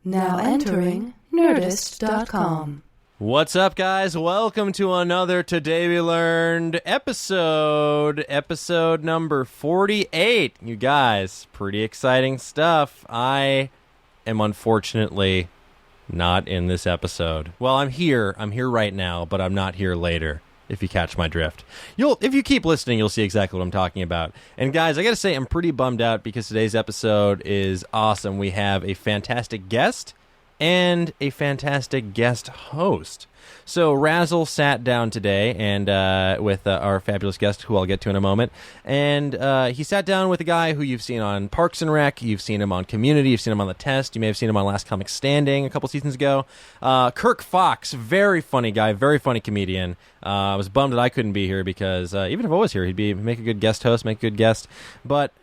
Now entering Nerdist.com. What's up, guys? Welcome to another Today We Learned episode number 48. You guys, pretty exciting stuff. I am unfortunately not in this episode. Well, I'm here right now, but I'm not here later, if you catch my drift. If you keep listening, you'll see exactly what I'm talking about. And guys, I gotta say, I'm pretty bummed out because today's episode is awesome. We have a fantastic guest and a fantastic guest host. So Razzle sat down today and with our fabulous guest, who I'll get to in a moment, and he sat down with a guy who you've seen on Parks and Rec, you've seen him on Community, you've seen him on The Test, you may have seen him on Last Comic Standing a couple seasons ago. Kirk Fox, very funny guy, very funny comedian. I was bummed that I couldn't be here because even if I was here, he'd make a good guest host, make a good guest. But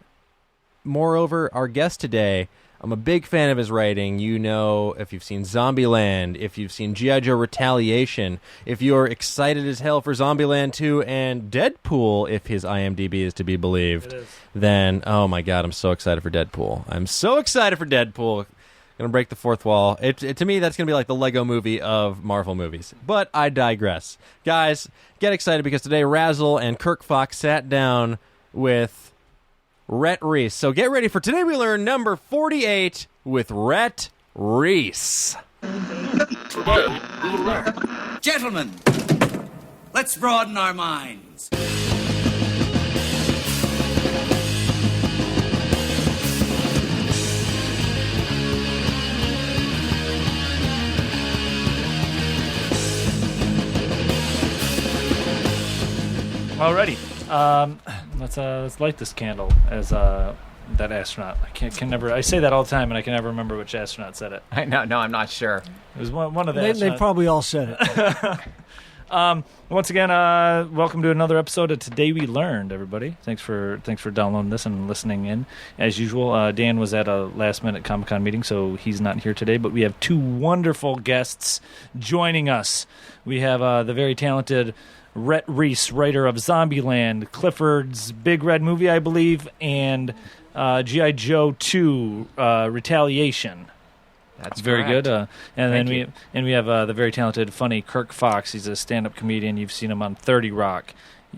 moreover, our guest today, I'm a big fan of his writing. You know, if you've seen Zombieland, if you've seen G.I. Joe Retaliation, if you're excited as hell for Zombieland 2 and Deadpool, if his IMDb is to be believed, then, oh my god, I'm so excited for Deadpool. I'm so excited for Deadpool. Gonna break the fourth wall. To me, that's gonna be like the Lego movie of Marvel movies. But I digress. Guys, get excited because today Razzle and Kirk Fox sat down with Rhett Reese. So get ready for Today We Learn number 48 with Rhett Reese. Today we learn. Gentlemen, let's broaden our minds. Alrighty. Let's light this candle as that astronaut. I can never. I say that all the time, and I can never remember which astronaut said it. No, I'm not sure. It was one of the. They probably all said it. Once again, welcome to another episode of Today We Learned, everybody. Thanks for downloading this and listening in. As usual, Dan was at a last-minute Comic-Con meeting, so he's not here today. But we have two wonderful guests joining us. We have the very talented Rhett Reese, writer of Zombieland, Clifford's Big Red Movie, I believe, and G.I. Joe 2, Retaliation. That's very correct. good. And we have the very talented, funny Kirk Fox. He's a stand-up comedian. You've seen him on 30 Rock,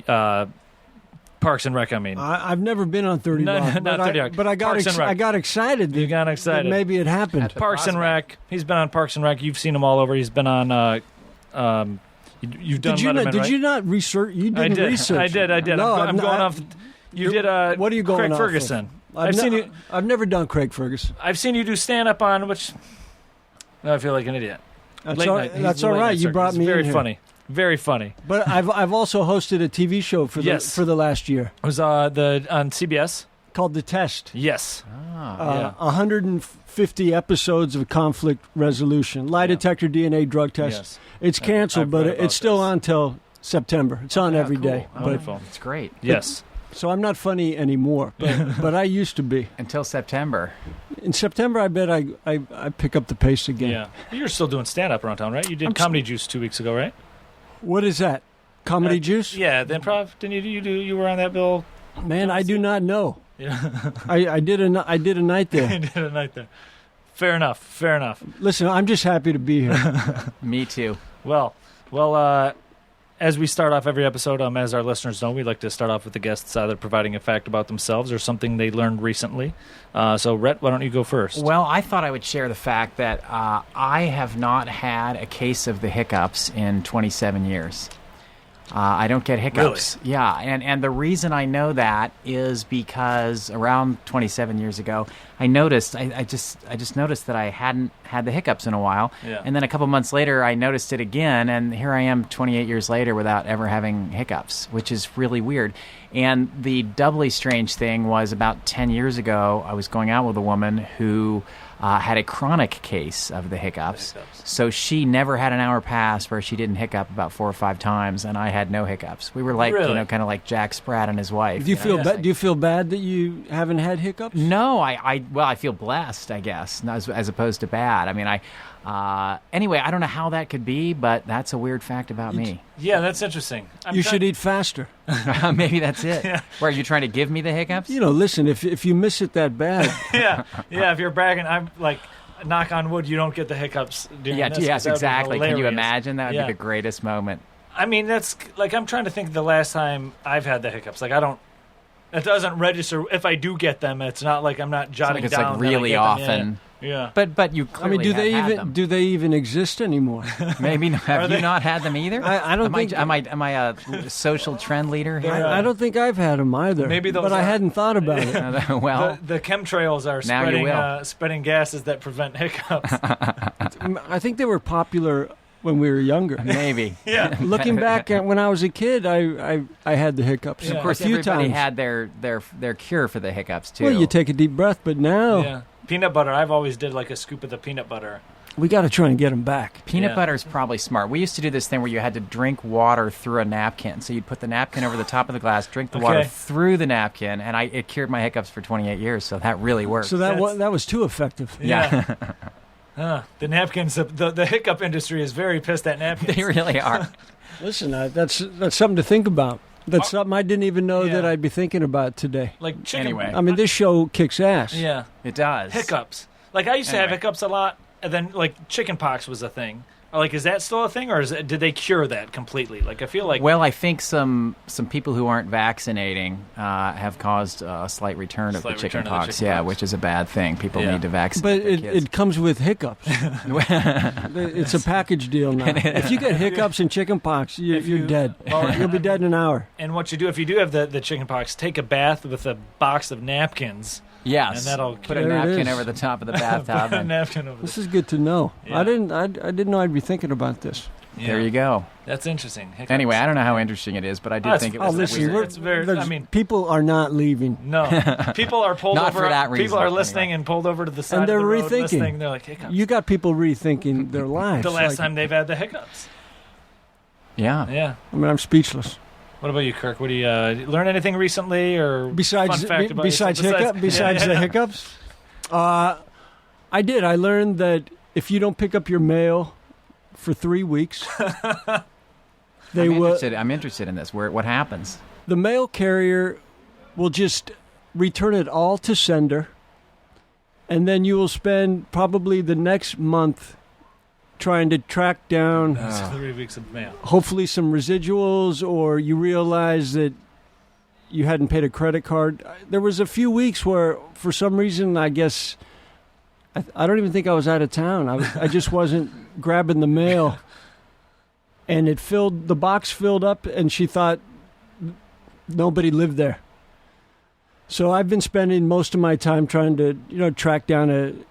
Parks and Rec. I mean, I've never been on 30 Rock, not 30 Rock. But I got excited. You got excited. That maybe it happened. Parks and Rec. He's been on Parks and Rec. You've seen him all over. He's been on. You've done Letterman, right? Did you not research? You didn't research. I did. No, I'm going off. You did. What are you going Craig off Ferguson. Of? I've never done Craig Ferguson. I've seen you do stand-up on which. I feel like an idiot. That's all right. You brought me very in here. funny. Very funny. But I've also hosted a TV show for the last year. It was on CBS called The Test. Yes. 150 episodes of conflict resolution, lie detector, DNA, drug test. Yes. It's canceled, but it's still on till September. It's on every day. Wonderful. It's great. Yes. So I'm not funny anymore, but I used to be. Until September. In September, I bet I pick up the pace again. Yeah. You're still doing stand-up around town, right? You did Comedy Juice 2 weeks ago, right? What is that? Comedy Juice? Yeah, the Improv. Didn't you were on that bill? Man, I do not know. Yeah. I did a night there. You did a night there. Fair enough. Listen, I'm just happy to be here. Me too. Well, as we start off every episode, as our listeners know, we like to start off with the guests either providing a fact about themselves or something they learned recently. So, Rhett, why don't you go first? Well, I thought I would share the fact that I have not had a case of the hiccups in 27 years. I don't get hiccups. Really? Yeah, and the reason I know that is because around 27 years ago, I noticed I just noticed that I hadn't had the hiccups in a while. Yeah. And then a couple months later, I noticed it again, and here I am 28 years later without ever having hiccups, which is really weird. And the doubly strange thing was about 10 years ago, I was going out with a woman who had a chronic case of the hiccups. So she never had an hour pass where she didn't hiccup about 4 or 5 times, and I had no hiccups. We were like, really? Kind of like Jack Spratt and his wife. Do you feel Do you feel bad that you haven't had hiccups? No, I feel blessed, I guess, as opposed to bad. I mean, anyway, I don't know how that could be, but that's a weird fact about me. Yeah, that's interesting. You should eat faster. Maybe that's it. Yeah. Where, are you trying to give me the hiccups? Listen, if you miss it that bad. yeah. If you're bragging, I'm like, knock on wood, you don't get the hiccups during Yeah, this. 'cause yes, that would be exactly. Can you hilarious. imagine? That would Yeah. be the greatest moment. I mean, that's like I'm trying to think of the last time I've had the hiccups. Like I don't. It doesn't register. If I do get them, it's not like I'm not jotting It's down. like that I really get them. often. Yeah. But you I clearly mean, have had them. do they even exist anymore? Maybe not. Have you not had them either? I don't think. Am I a social trend leader here? I don't think I've had them either. Maybe those but I are- hadn't thought about it. Well, The chemtrails are Now you will. spreading gases that prevent hiccups. I think they were popular when we were younger. maybe. Yeah. Looking back at when I was a kid, I had the hiccups Yeah. Of course, a few everybody times. had their cure for the hiccups too. Well, you take a deep breath, but now Yeah. Peanut butter. I've always did like a scoop of the peanut butter. we got to try and get them back. Peanut Yeah. butter is probably smart. We used to do this thing where you had to drink water through a napkin. So you'd put the napkin over the top of the glass, drink the water Okay. through the napkin, and it cured my hiccups for 28 years. So that really worked. So that was too effective. yeah, The napkins. The hiccup industry is very pissed at napkins. they really are. Listen, that's something to think about. That's something I didn't even know Yeah. that I'd be thinking about today. Like chicken. Anyway. I mean, this show kicks ass. Yeah. It does. Hiccups. Like I used to have Anyway. hiccups a lot, and then like chicken pox was a thing. Like, is that still a thing, or did they cure that completely? Like, I feel like Well, I think some people who aren't vaccinating have caused a slight return of the Slight chicken return of the pox. chicken Yeah, pox. which is a bad thing. People Yeah. need to vaccinate But their kids. it comes with hiccups. It's a package deal now. If you get hiccups and chicken pox, you're dead. You'll be dead in an hour. And what you do if you do have the chicken pox, take a bath with a box of napkins. yes, and that'll put a There it napkin is. over the top of the Put bathtub. a and napkin over. This is good to know. Yeah. I didn't know I'd be thinking about this. There you go. That's interesting. Hiccups. Anyway, I don't know how interesting it is, but I did That's- think it Oh, was listen, weird. It's very. there's- I mean, people are not leaving. no. People are pulled Not over. for that People reason, are listening anyway. and pulled over to the side they're of the road rethinking. listening. They're like hiccups. You got people rethinking their lives. The last Like, time they've had the hiccups. Yeah. Yeah. I mean, I'm speechless. What about you, Kirk? What do you learn anything recently, or Besides fun fact about besides yourself? besides the hiccups, I did. I learned that if you don't pick up your mail for 3 weeks, I'm interested in this. What happens? the mail carrier will just return it all to sender, and then you will spend probably the next month trying to track down That's 3 weeks of mail. hopefully some residuals, or you realize that you hadn't paid a credit card. There was a few weeks where, for some reason, I guess, I don't even think I was out of town. I just wasn't grabbing the mail. And the box filled up, and she thought nobody lived there. So I've been spending most of my time trying to, track down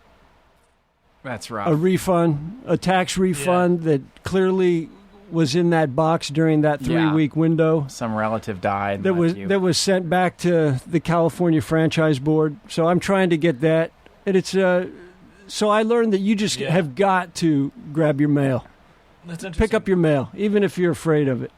That's a rough. refund, a tax refund that clearly was in that box during that 3-week window. Some relative died. That was sent back to the California Franchise Board. So I'm trying to get that. And it's so I learned that you just have got to grab your mail. That's interesting. Pick up your mail, even if you're afraid of it.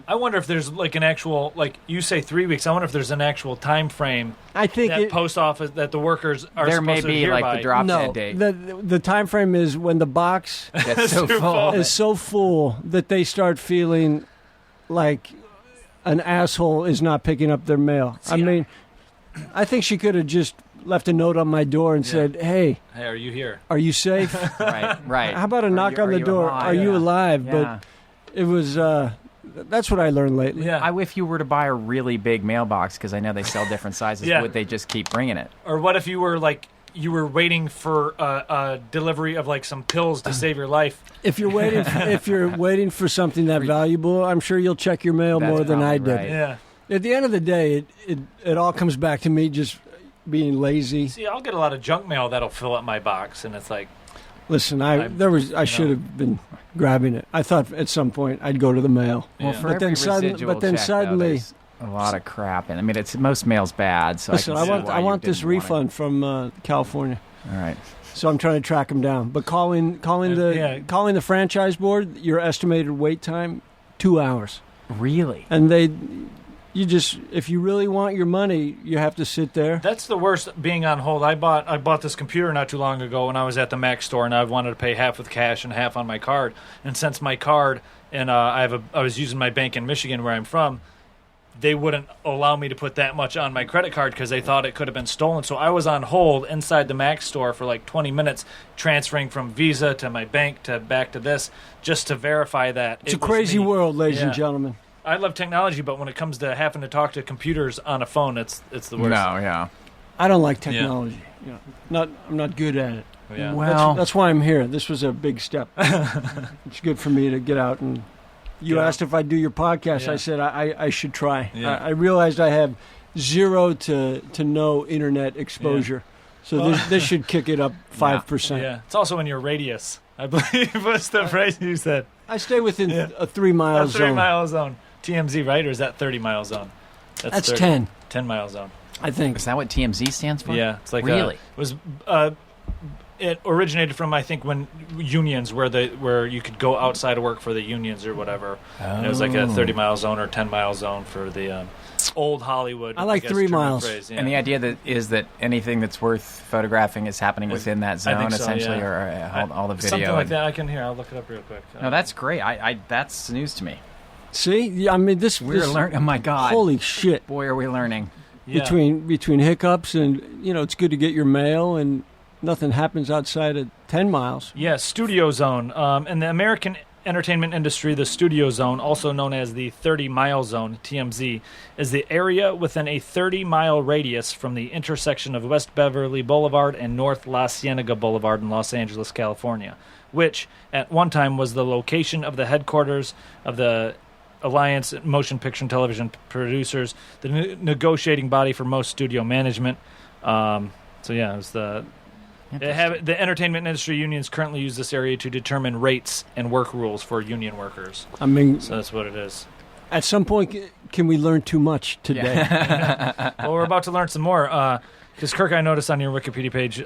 I wonder if there's like an actual, like you say 3 weeks. I wonder if there's an actual time frame I think that post office that the workers are there supposed may to be adhere like by. the drop no. dead date. The time frame is when the box That's so Too full. full. is so full that they start feeling like an asshole is not picking up their mail. I mean, I think she could have just left a note on my door and said, "Hey, Hey, are you here? are you safe? Right. How about a knock on Are the you door? alive? Are you Yeah. alive?" Yeah. But it was that's what I learned lately. Yeah. If you were to buy a really big mailbox, because I know they sell different sizes, Yeah. would they just keep bringing it? Or what if you were like you were waiting for a delivery of like some pills to save your life? If you're waiting for something that valuable, I'm sure you'll check your mail That's more than I probably did. right. Yeah. At the end of the day, it all comes back to me just being lazy. See, I'll get a lot of junk mail that'll fill up my box, and it's like, Listen, I should have been grabbing it. I thought at some point I'd go to the mail. Well, Yeah. for But every then sudden- residual but then check, though, suddenly- there's a lot of crap. And I mean, most mail's bad. So Listen, I, I can see want why I you want this didn't want it. refund from California. All right. So I'm trying to track them down. But calling the franchise board, your estimated wait time 2 hours. Really? And if you really want your money, you have to sit there. that's the worst. Being on hold. I bought this computer not too long ago when I was at the Mac store, and I wanted to pay half with cash and half on my card. And since my card and I was using my bank in Michigan where I'm from, they wouldn't allow me to put that much on my credit card because they thought it could have been stolen. So I was on hold inside the Mac store for like 20 minutes, transferring from Visa to my bank to back to this, just to verify that It's it a was crazy me. world, ladies Yeah. and gentlemen. I love technology, but when it comes to having to talk to computers on a phone, it's the worst. No, yeah. I don't like technology. I'm not good at it. Yeah. Well, That's why I'm here. This was a big step. It's good for me to get out and. You Yeah. asked if I'd do your podcast. Yeah. I said I should try. Yeah. I realized I have 0 to no internet exposure, so this should kick it up 5%. Yeah, it's also in your radius, I believe was the phrase you said. I stay within Yeah. a 3-mile A zone. 3-mile zone. TMZ, right? Or is that 30-mile zone? That's 30. 10, 10-mile zone. I think. is that what TMZ stands for? Yeah, it's like Really? it was. It originated from, I think, when unions where you could go outside of work for the unions or whatever. And it was like a 30-mile zone or 10-mile zone for the old Hollywood. I like guess, 3 German miles. phrase, yeah. And the idea is that anything that's worth photographing is happening within that I zone, think so, essentially, yeah. or all the video. Something like and- that. I can hear. I'll look it up real quick. No, that's great. That's news to me. See, yeah, I mean this. We're learning. Oh my God! Holy shit! Boy, are we learning. Yeah. Between hiccups and it's good to get your mail and nothing happens outside of 10 miles. Yeah, Studio Zone. In the American entertainment industry, the Studio Zone, also known as the 30-mile zone, TMZ, is the area within a 30-mile radius from the intersection of West Beverly Boulevard and North La Cienega Boulevard in Los Angeles, California, which at one time was the location of the headquarters of the Alliance Motion Picture and Television Producers, the negotiating body for most studio management. So yeah, it was the entertainment industry unions currently use this area to determine rates and work rules for union workers. I mean, So that's what it is. at some point, can we learn too much today? Well, we're about to learn some more because Kirk, I noticed on your Wikipedia page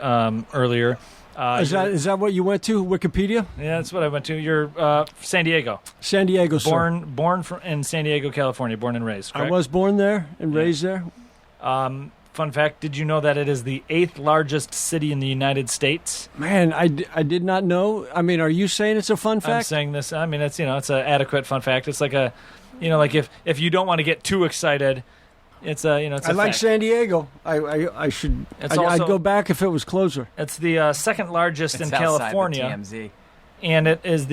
earlier. Is that what you went to? Wikipedia? Yeah, that's what I went to. You're San Diego, San Diego, sir. born in San Diego, California, born and raised. Correct? I was born there and Yeah. raised there. Fun fact: did you know that it is the 8th largest city in the United States? Man, I did not know. I mean, are you saying it's a fun I'm fact? saying this. I mean, it's it's an adequate fun fact. It's like like if you don't want to get too excited, it's it's. I like fact. San Diego. I should. It's I'd also- go back if it was closer. It's the second largest It's in outside the California, TMZ. and it is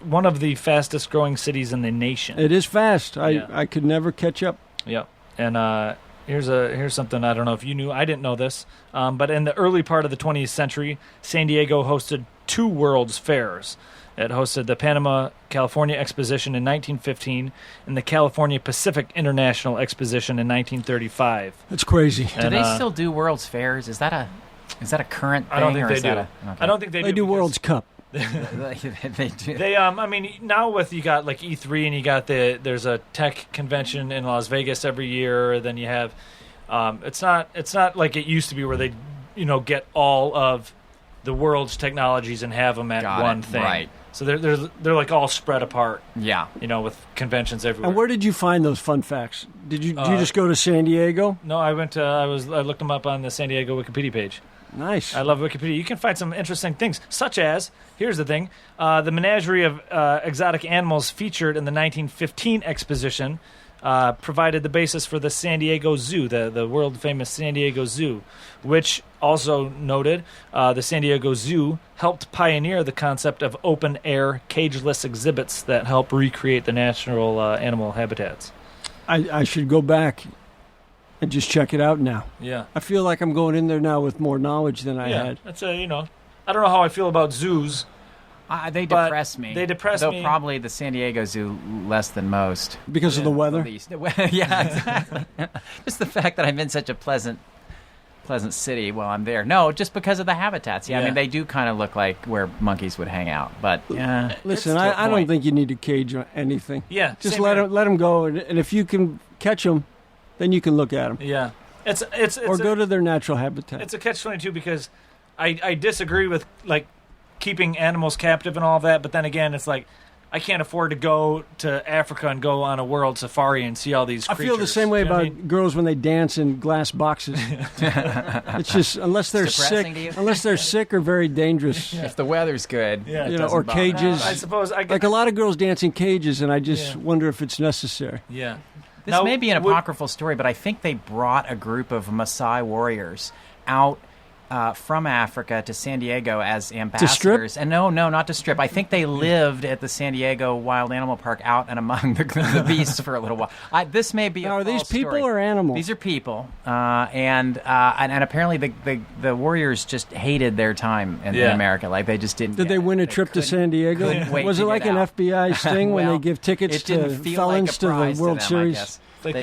one of the fastest growing cities in the nation. It is fast. Yeah. I could never catch up. Yep. And here's something I don't know if you knew. I didn't know this, but in the early part of the 20th century, San Diego hosted 2 World's Fairs. It hosted the Panama California Exposition in 1915 and the California Pacific International Exposition in 1935. It's crazy. Do they still do World's Fairs? Is that a current thing? I don't think or they is do. that I don't think they do. They do because World's Cup. they do. They I mean now with you got like E3 and you got there's a tech convention in Las Vegas every year. Then you have it's not like it used to be where they get all of the world's technologies and have them at Got one it, thing. right. So they're like all spread apart. Yeah. With conventions everywhere. And where did you find those fun facts? Did you just go to San Diego? No, I went to I looked them up on the San Diego Wikipedia page. Nice. I love Wikipedia. You can find some interesting things, such as, here's the thing, the menagerie of exotic animals featured in the 1915 exposition provided the basis for the San Diego Zoo, the world-famous San Diego Zoo, which also noted the San Diego Zoo helped pioneer the concept of open-air, cageless exhibits that help recreate the natural animal habitats. I should go back and just check it out now. Yeah. I feel like I'm going in there now with more knowledge than I had. That's I don't know how I feel about zoos. They But depress me. they depress Though me. probably the San Diego Zoo less than most. Because of the At weather? least. Yeah, exactly. Just the fact that I'm in such a pleasant city while I'm there. No, just because of the habitats. Yeah, I Yeah. mean, they do kind of look like where monkeys would hang out. But yeah, Listen, it's to a I don't point. think you need to cage anything. Yeah. Just same let here. them go, and if you can catch them, then you can look at them. Yeah. It's Or go to their natural habitat. It's a catch-22 because I disagree with like keeping animals captive and all that, but then again, it's like I can't afford to go to Africa and go on a world safari and see all these I creatures. feel the same way You know what about I mean? girls when they dance in glass boxes. It's just unless they're depressing sick, to you? unless they're sick or very dangerous. If the weather's good, Yeah. it You know, doesn't or bother me. cages. I suppose I Like a lot of girls dance in cages, and I just Yeah. wonder if it's necessary. Yeah. This may be an apocryphal story, but I think they brought a group of Maasai warriors out from Africa to San Diego as ambassadors. To strip? And no, not to strip. I think they lived at the San Diego Wild Animal Park out and among the beasts for a little while. This may be now, a are these false people story. or animals? These are people. And apparently the warriors just hated their time in America. Like, they just didn't Did they win a trip to San Diego? Was it like an FBI sting when they give tickets to felons to the World Series? Like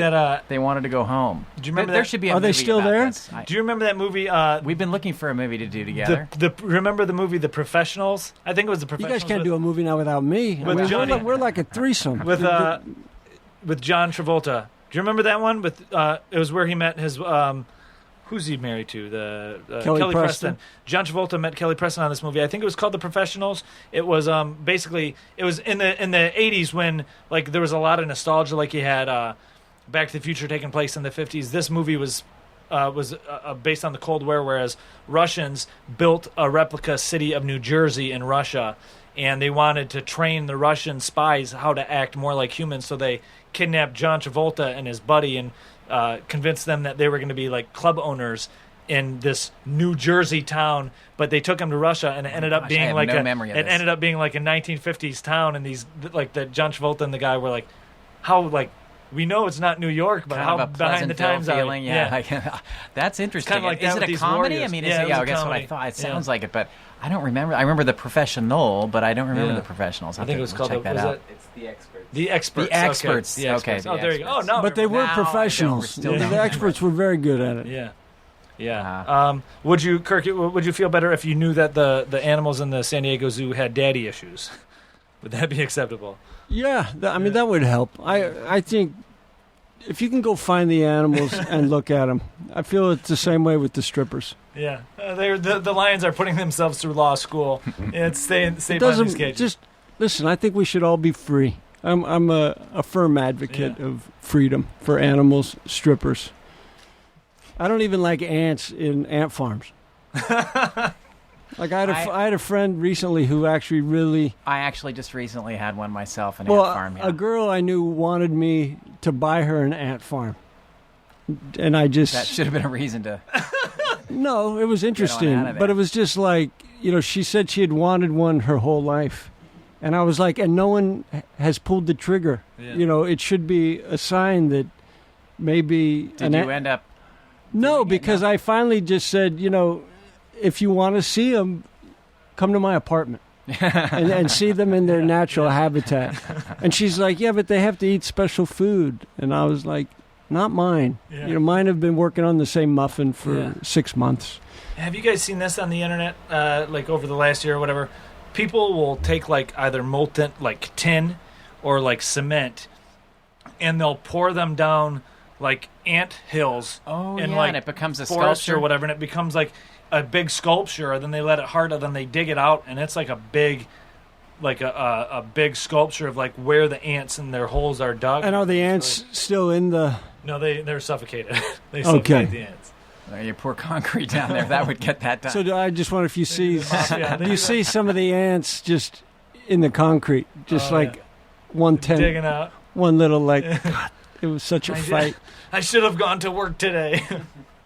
they wanted to go home. Do you remember there that? should be a Are they movie still about there? this. Do you remember that movie? We've been looking for a movie to do together. Remember the movie The Professionals? I think it was The You Professionals. guys can't do a movie now without me. With Johnny. We're like a threesome. with John Travolta. Do you remember that one? With it was where he met his who's he married to? The Kelly Preston. John Travolta met Kelly Preston on this movie. I think it was called The Professionals. It was basically it was in the 80s when like there was a lot of nostalgia. Like you had Back to the Future taking place in the 50s. This movie was based on the Cold War, whereas Russians built a replica city of New Jersey in Russia, and they wanted to train the Russian spies how to act more like humans. So they kidnapped John Travolta and his buddy and convinced them that they were going to be like club owners in this New Jersey town. But they took him to Russia, and it ended up being like ended up being like a 1950s town. And these like the John Travolta and the guy were like, how like. We know it's not New York, but kind how of a behind the times feeling, are yeah. Like, that's interesting. Kind of like is that it with a these comedy? warriors. I mean, Yeah, it was I a guess what comedy. I thought. It sounds like it, but I don't remember. I remember The Professional, but I don't remember The Professionals. I think it was called check that out. It's The Experts. The Experts. The Experts. Okay. Okay, Oh, the there you go. Oh, Experts. no. But they were Now I don't- professionals. still The don't experts were very good at it. Yeah. Yeah. Would you, Kirk? Would you feel better if you knew that the animals in the San Diego Zoo had daddy issues? Would that be acceptable? Yeah, I mean that would help. I think if you can go find the animals and look at them, I feel it's the same way with the strippers. Yeah. The lions are putting themselves through law school. It's stay It behind doesn't these cages. just listen. I think we should all be free. I'm a firm advocate of freedom for animals, strippers. I don't even like ants in ant farms. Like I had a friend recently who actually really. I actually just recently had one myself, an Well, ant farm. Yeah. a girl I knew wanted me to buy her an ant farm, and I just That should have been a reason to. no, it was interesting, out of but there. it was just like she said she had wanted one her whole life, and I was like, and no one has pulled the trigger. Yeah. It should be a sign that maybe. Did you end up? No, doing it? because No. I finally just said, if you want to see them, come to my apartment and see them in their natural habitat. And she's like, yeah, but they have to eat special food. And I was like, not mine. Yeah. Mine have been working on the same muffin for 6 months. Have you guys seen this on the internet? Like over the last year or whatever, people will take like either molten like tin or like cement, and they'll pour them down like ant hills. Oh, and yeah, like and it becomes a forest sculpture or whatever, and it becomes like a big sculpture. And then they let it harden, then they dig it out, and it's like a big, like a big sculpture of like where the ants and their holes are dug. And are the ants still in the... No, they're suffocated. They suffocate the ants. You pour concrete down there. That would get that done. So I just wonder if you see... Yeah, do you see some of the ants just in the concrete? Just digging out. one little God, it was such a fight. I should have gone to work today.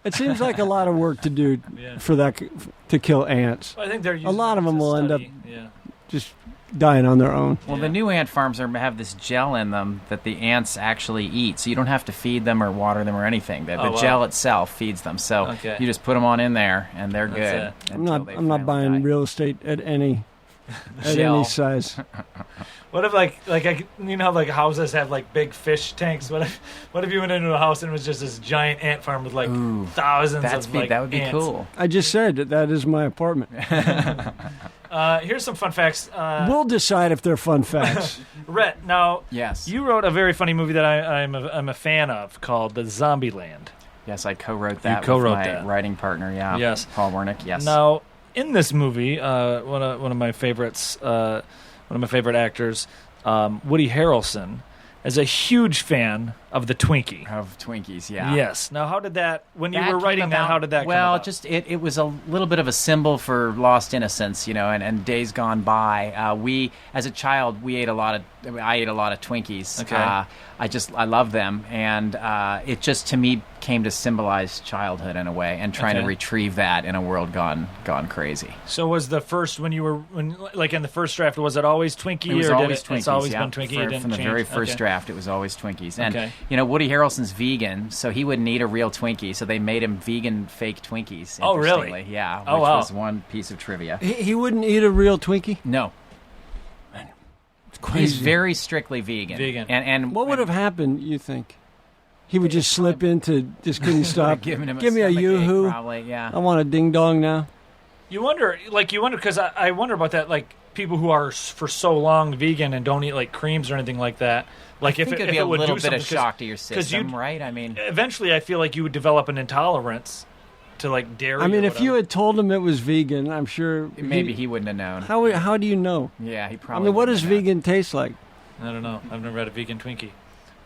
It seems like a lot of work to do Yeah. for that to kill ants. I think they're A lot of them will end up Yeah. just dying on their own. Well, the new ant farms have this gel in them that the ants actually eat, so you don't have to feed them or water them or anything. The wow. gel itself feeds them, so Okay. you just put them on in there, and they're good. it. I'm not buying real estate at any Gel. size. What if like how like houses have like big fish tanks? What if you went into a house and it was just this giant ant farm with like thousands of like that would be ants? cool. I just said that is my apartment. Here's some fun facts. We'll decide if they're fun facts. Rhett, now Yes. you wrote a very funny movie that I'm a fan of called the Zombieland. Yes, I co-wrote that co-wrote with my that. writing partner. Yeah. Yes. Paul Wernick. Yes. Now, in this movie, one of my favorites, one of my favorite actors, Woody Harrelson, as a huge fan of the Twinkie. Of Twinkies, yeah. Yes. Now, how did that, when you That were writing came that, about- how did that come well, about? just it was a little bit of a symbol for lost innocence, and days gone by. We, as a child, I ate a lot of Twinkies. Okay. I love them, and it just to me came to symbolize childhood in a way, and trying to retrieve that in a world gone crazy. So was the first, when in the first draft, was it always Twinkie? It was or always did Twinkies. It's always yeah. been Twinkie. It didn't From the change? very first Okay. draft, it was always Twinkies. And Okay. Woody Harrelson's vegan, so he wouldn't eat a real Twinkie, so they made him vegan fake Twinkies. Oh, really? interestingly. Yeah. Oh, which wow. was one piece of trivia. He wouldn't eat a real Twinkie? No. It's crazy. He's very strictly vegan. And What would have happened, you think? He would just slip into, just couldn't stop. Give me a stomachache, yoo-hoo. Probably, yeah. I want a ding-dong now. You wonder, because I wonder about that, like, people who are for so long vegan and don't eat, like, creams or anything like that. Like, I think it'd be a would little do bit of something, shock to your 'cause system, you'd- right? I mean, Eventually, I feel like you would develop an intolerance to, like, dairy. I mean, or if you whatever. had told him it was vegan, I'm sure. maybe he wouldn't have known. How do you know? Yeah, he I probably. mean, what wouldn't does have known. vegan taste like? I don't know. I've never had a vegan Twinkie.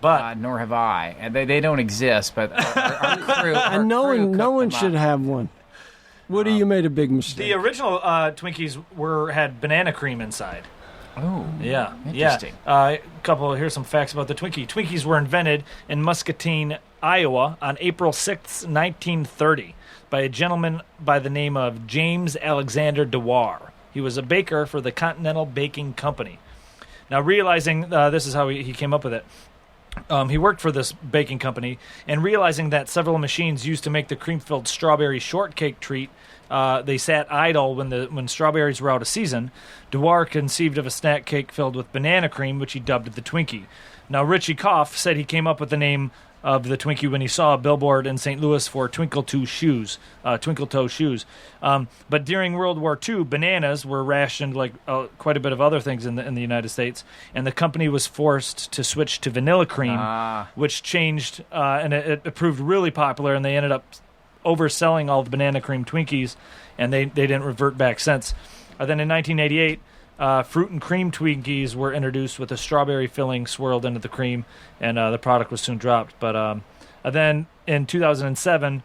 But Nor have I. And they don't exist, but our crew. And no one cooked them should up. have one. Woody, you made a big the mistake. original Twinkies had banana cream inside. Oh, Yeah, Interesting. Yeah. Here's some facts about the Twinkie. Twinkies were invented in Muscatine, Iowa, on April 6th, 1930, by a gentleman by the name of James Alexander Dewar. He was a baker for the Continental Baking Company. Now, realizing this is how he came up with it. He worked for this baking company, and realizing that several machines used to make the cream-filled strawberry shortcake treat, they sat idle when strawberries were out of season. Dewar conceived of a snack cake filled with banana cream, which he dubbed the Twinkie. Now, Richie Koff said he came up with the name of the Twinkie when he saw a billboard in St. Louis for twinkle toe shoes. But during World War II, bananas were rationed like quite a bit of other things in the United States, and the company was forced to switch to vanilla cream, which changed, and it proved really popular, and they ended up overselling all the banana cream Twinkies, and they didn't revert back since. Then in 1988, fruit and cream Twinkies were introduced with a strawberry filling swirled into the cream, and the product was soon dropped. But then in 2007,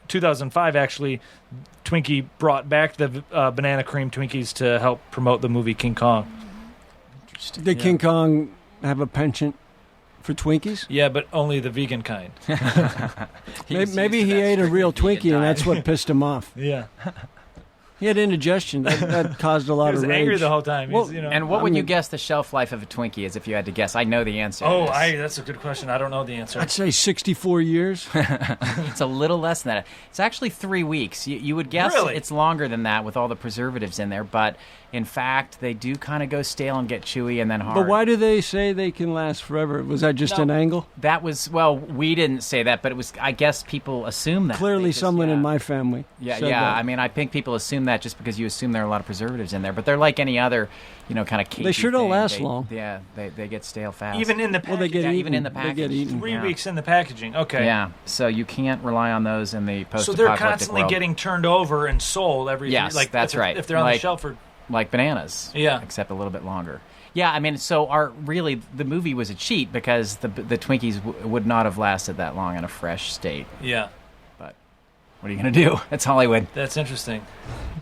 2005 actually, Twinkie brought back the banana cream Twinkies to help promote the movie King Kong. Did King Kong have a penchant for Twinkies? Yeah, but only the vegan kind. Maybe he ate a real Twinkie, and that's what pissed him off. Yeah. He had indigestion. That caused a lot He was of rage. angry the whole time. Well, He's, And what would you guess the shelf life of a Twinkie is if you had to guess? I know the answer. to this. That's a good question. I don't know the answer. I'd say 64 years. It's a little less than that. It's actually 3 weeks. You would guess Really? it's longer than that with all the preservatives in there, but in fact, they do kind of go stale and get chewy and then hard. But why do they say they can last forever? Was that just an angle? That was, well, we didn't say that, but it was, I guess people assume that. Clearly They just- someone yeah. in my family Yeah, said yeah. that. I mean, I think people assume that just because you assume there are a lot of preservatives in there, but they're like any other, kind of cakey They sure don't thing. last long. Yeah, they get stale fast. Even in the Well, they package. get Yeah, eaten. even in the They package. get eaten. 3 Yeah. weeks in the packaging. Okay. Yeah, so you can't rely on those in the So post-apocalyptic they're constantly world. getting turned over and sold every Yes, like that's if, right. If they're on the Like- shelf for like bananas. Yeah. Except a little bit longer. Yeah, I mean, so the movie was a cheat because the Twinkies would not have lasted that long in a fresh state. yeah. But what are you going to do? It's Hollywood. That's interesting.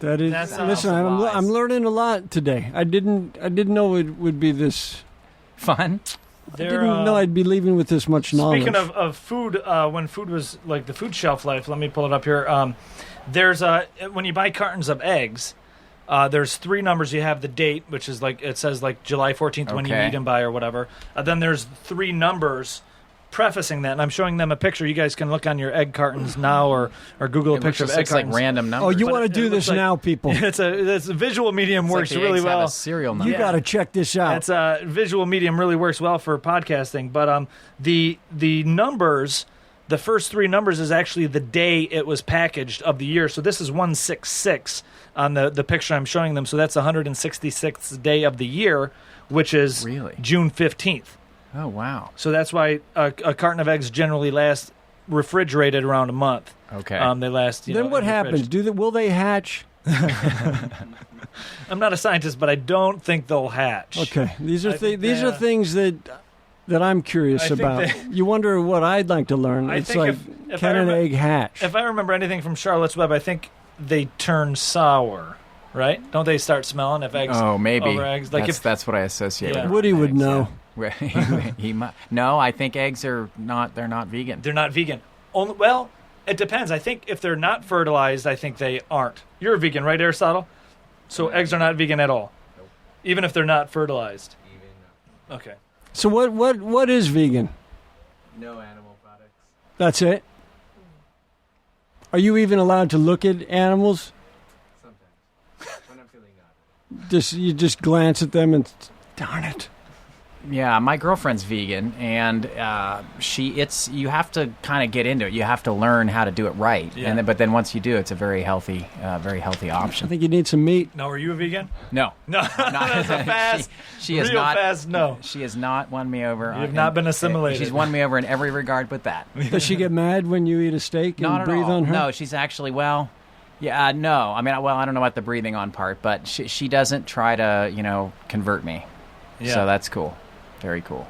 That is. That's Listen, also I'm wise. learning a lot today. I didn't know it would be this. Fun. I didn't know I'd be leaving with this much knowledge. Speaking of food, when food was like the food shelf life, let me pull it up here. There's when you buy cartons of eggs, there's 3 numbers. You have the date, which is like it says like July 14th when you Okay. need them by or whatever. Then there's 3 numbers prefacing that, and I'm showing them a picture. You guys can look on your egg cartons now or Google a It picture of just egg looks like cartons. random numbers. Oh, you But want to it do looks this like- now, people? It's a visual medium It's like works the really eggs have well. a serial number. You got to check this out. It's a visual medium really works well for podcasting, but the numbers, the first 3 numbers is actually the day it was packaged of the year. So this is 166 on the picture I'm showing them. So that's the 166th day of the year, which is Really? June 15th. Oh, wow. So that's why a carton of eggs generally last refrigerated around a month. Okay. They last. Then what in the happens? fridge. Will they hatch? I'm not a scientist, but I don't think they'll hatch. Okay, these are I think these are they, things that that I'm curious about. You wonder what I'd like to learn. I It's think like, if can I an remem- egg hatch? If I remember anything from Charlotte's Web, I think they turn sour, right? Don't they start smelling if eggs? Oh, maybe. Over eggs? Like that's what I associate Yeah. with. Woody would eggs, know. Yeah. No, I think eggs are not. They're not vegan. they're not vegan. Well, it depends. I think if they're not fertilized, I think they aren't. You're a vegan, right, Aristotle? So eggs are not vegan at all, even if they're not fertilized. Okay. So what is vegan? No animal products. That's it? Are you even allowed to look at animals? Sometimes. When I'm feeling You just glance at them and darn it. Yeah, my girlfriend's vegan, and you have to kind of get into it. You have to learn how to do it right, Yeah. but then once you do, it's a very healthy I option. think you need some meat. Now, are you a vegan? No, No, that's a fast, she is real not. fast no. She has not won me over. You have not been assimilated. She's won me over in every regard but that. Does she get mad when you eat a steak and Not at breathe all. on her? No, she's actually no. I mean, I don't know about the breathing on part, but she doesn't try to convert me. Yeah. So that's cool. Very cool.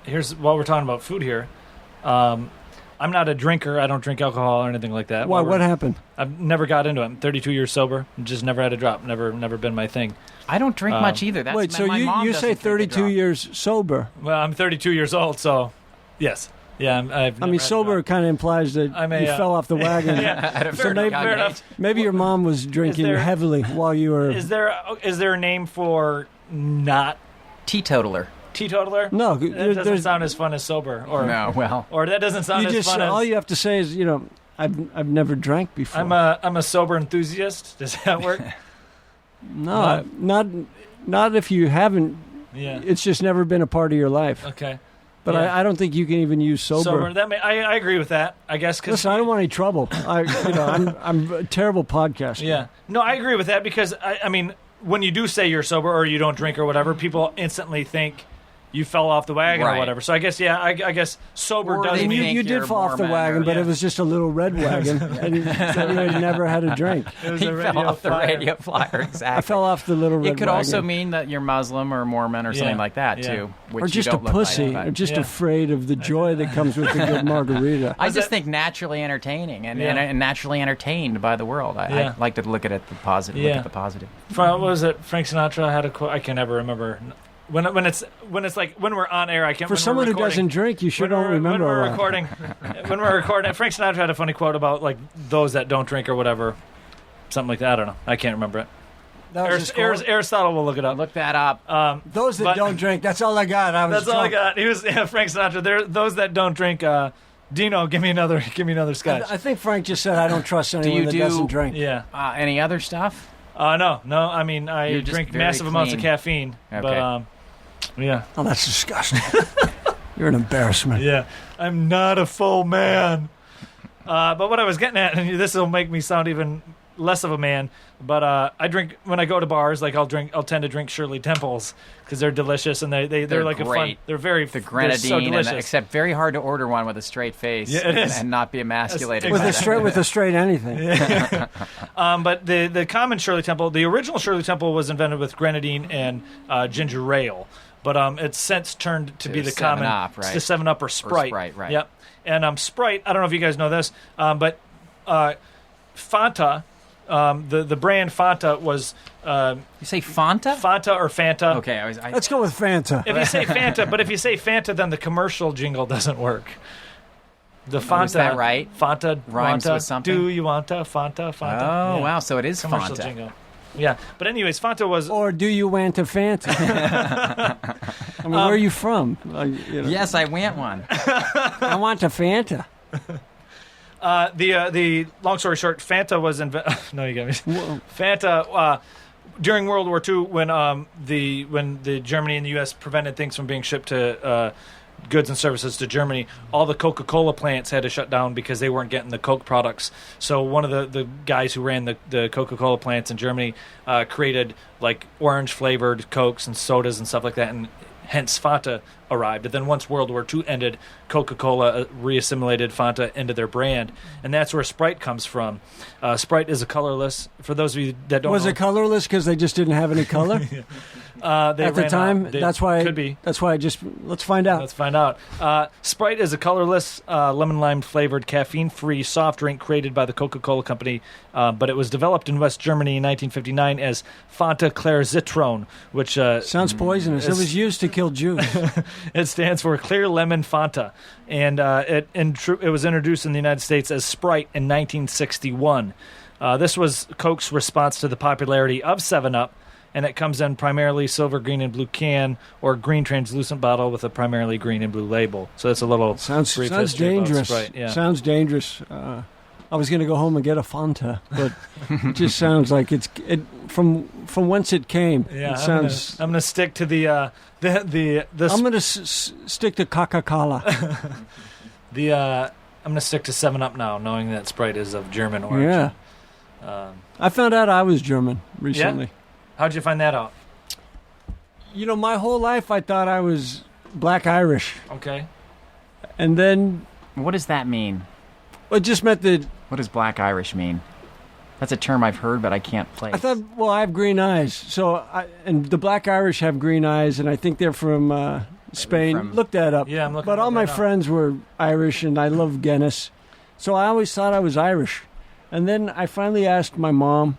Here's while we're talking about food here. I'm not a drinker. I don't drink alcohol or anything like that. Why? What happened? I've never got into it. I'm 32 years sober. Just never had a drop. Never been my thing. I don't drink much either. That's Wait, so my mom you doesn't say take a 32 drop. years sober? Well, I'm 32 years old, so yes. Yeah, I've never I mean, had a sober drop. kind of implies that I may, you fell off the wagon. At a So very maybe, young fair age. enough. maybe your mom was drinking there- heavily while you were... Is there a name for not Teetotaler. teetotaler? No, That doesn't there's... sound as fun as sober. Or No, well, Or that doesn't sound You as just fun as... all you have to say is, I've never drank before. I'm a sober enthusiast. Does that work? No, not if you haven't. Yeah. It's just never been a part of your life. Okay. But Yeah. I don't think you can even use sober. That I agree with that. I guess because Listen, I don't want any trouble. I'm a terrible podcaster. yeah. No, I agree with that because I mean, when you do say you're sober or you don't drink or whatever, people instantly think you fell off the wagon or Right. whatever. So I guess I guess sober Or does they mean think You did you're fall off the Mormon wagon, or- but Yeah. it was just a little red wagon, and you had never had a drink. it was he a fell radio off the flyer. radio flyer. Exactly. I fell off the little red It could wagon. also mean that you're Muslim or Mormon or something Yeah. like that Yeah. too, which or you just a don't look pussy, like, or but- just Yeah. afraid of the joy that comes with a good margarita. I just think naturally entertaining and, Yeah. and naturally entertained by the world. Yeah. I like to look at the positive. Yeah. Look at the positive. What was it? Frank Sinatra had a quote. I can never remember. When it's like when we're on air, I can't. For when someone we're who doesn't drink, you sure don't remember when a we're lot. recording. When we're recording, Frank Sinatra had a funny quote about like those that don't drink or whatever, something like that. I don't know. I can't remember it. That was his quote? Aristotle will look it up. Look that up. Those that but- don't drink, that's all I got. That's all I got. He was Frank Sinatra. There, those that don't drink. Dino, give me another scotch. I think Frank just said I don't trust anyone you that do- doesn't drink. Yeah. Any other stuff? No. I mean, I You're just drink very massive amounts of clean. caffeine. Okay. But yeah. Oh, that's disgusting. You're an embarrassment. Yeah, I'm not a full man. But what I was getting at, and this will make me sound even less of a man, but I drink when I go to bars. Like I'll tend to drink Shirley Temples because they're delicious and they're like a fun. great. They're very The they're grenadine, so and delicious. except very hard to order one with a straight face Yeah, it is. and not be emasculated. With by With that. a straight anything. But the common Shirley Temple, the original Shirley Temple was invented with grenadine and ginger ale. But it's since turned to be the 7 common Up, right? to 7 Up or Sprite. Sprite, right. Yep. And Sprite, I don't know if you guys know this, but Fanta, the brand Fanta was You say Fanta? Fanta or Fanta. Okay, Let's go with Fanta. If you say Fanta, but if you say Fanta, then the commercial jingle doesn't work. The Fanta, is that right? Fanta Rhymes Wanta, with something? Do you want a Fanta? Oh, Yeah. wow, so it is Commercial Fanta. jingle. Yeah, but anyways, Fanta was Or do you want a Fanta? I mean, where are you from? Yes, I want one. I want a Fanta. the long story short, Fanta was invented. No, you got me. Fanta during World War II, when the Germany and the U.S. prevented things from being shipped to goods and services to Germany, all the Coca-Cola plants had to shut down because they weren't getting the Coke products. So one of the guys who ran the Coca-Cola plants in Germany created like orange flavored Cokes and sodas and stuff like that, and hence Fanta arrived. And then once World War II ended, Coca-Cola reassimilated Fanta into their brand, and that's where Sprite comes from. Sprite is a colorless. For those of you that don't Was know, it colorless because they just didn't have any color? They At the ran time, out. that's why. Could be. That's why let's find out. Let's find out. Sprite is a colorless, lemon-lime flavored, caffeine-free soft drink created by the Coca-Cola Company, but it was developed in West Germany in 1959 as Fanta Clair Zitron, which Sounds poisonous. It was used to kill Jews. it stands for Clear Lemon Fanta, and it was introduced in the United States as Sprite in 1961. This was Coke's response to the popularity of 7-Up, and it comes in primarily silver, green, and blue can or green translucent bottle with a primarily green and blue label. So that's a little Sounds brief history about dangerous. Sprite. Yeah. Sounds dangerous. I was going to go home and get a Fanta, but it just sounds like from whence it came. Yeah, it sounds. I'm gonna stick to the I'm going to stick to Coca-Cola. I'm gonna stick to 7-Up now, knowing that Sprite is of German origin. Yeah. I found out I was German recently. Yeah? How'd you find that out? You know, my whole life I thought I was Black Irish, Okay. and then What does that mean? it just meant that What does Black Irish mean? That's a term I've heard, but I can't place. I thought, well, I have green eyes, and the Black Irish have green eyes, and I think they're from Spain. Look that up. Yeah, I'm looking. But all my friends were Irish, and I love Guinness, so I always thought I was Irish. And then I finally asked my mom,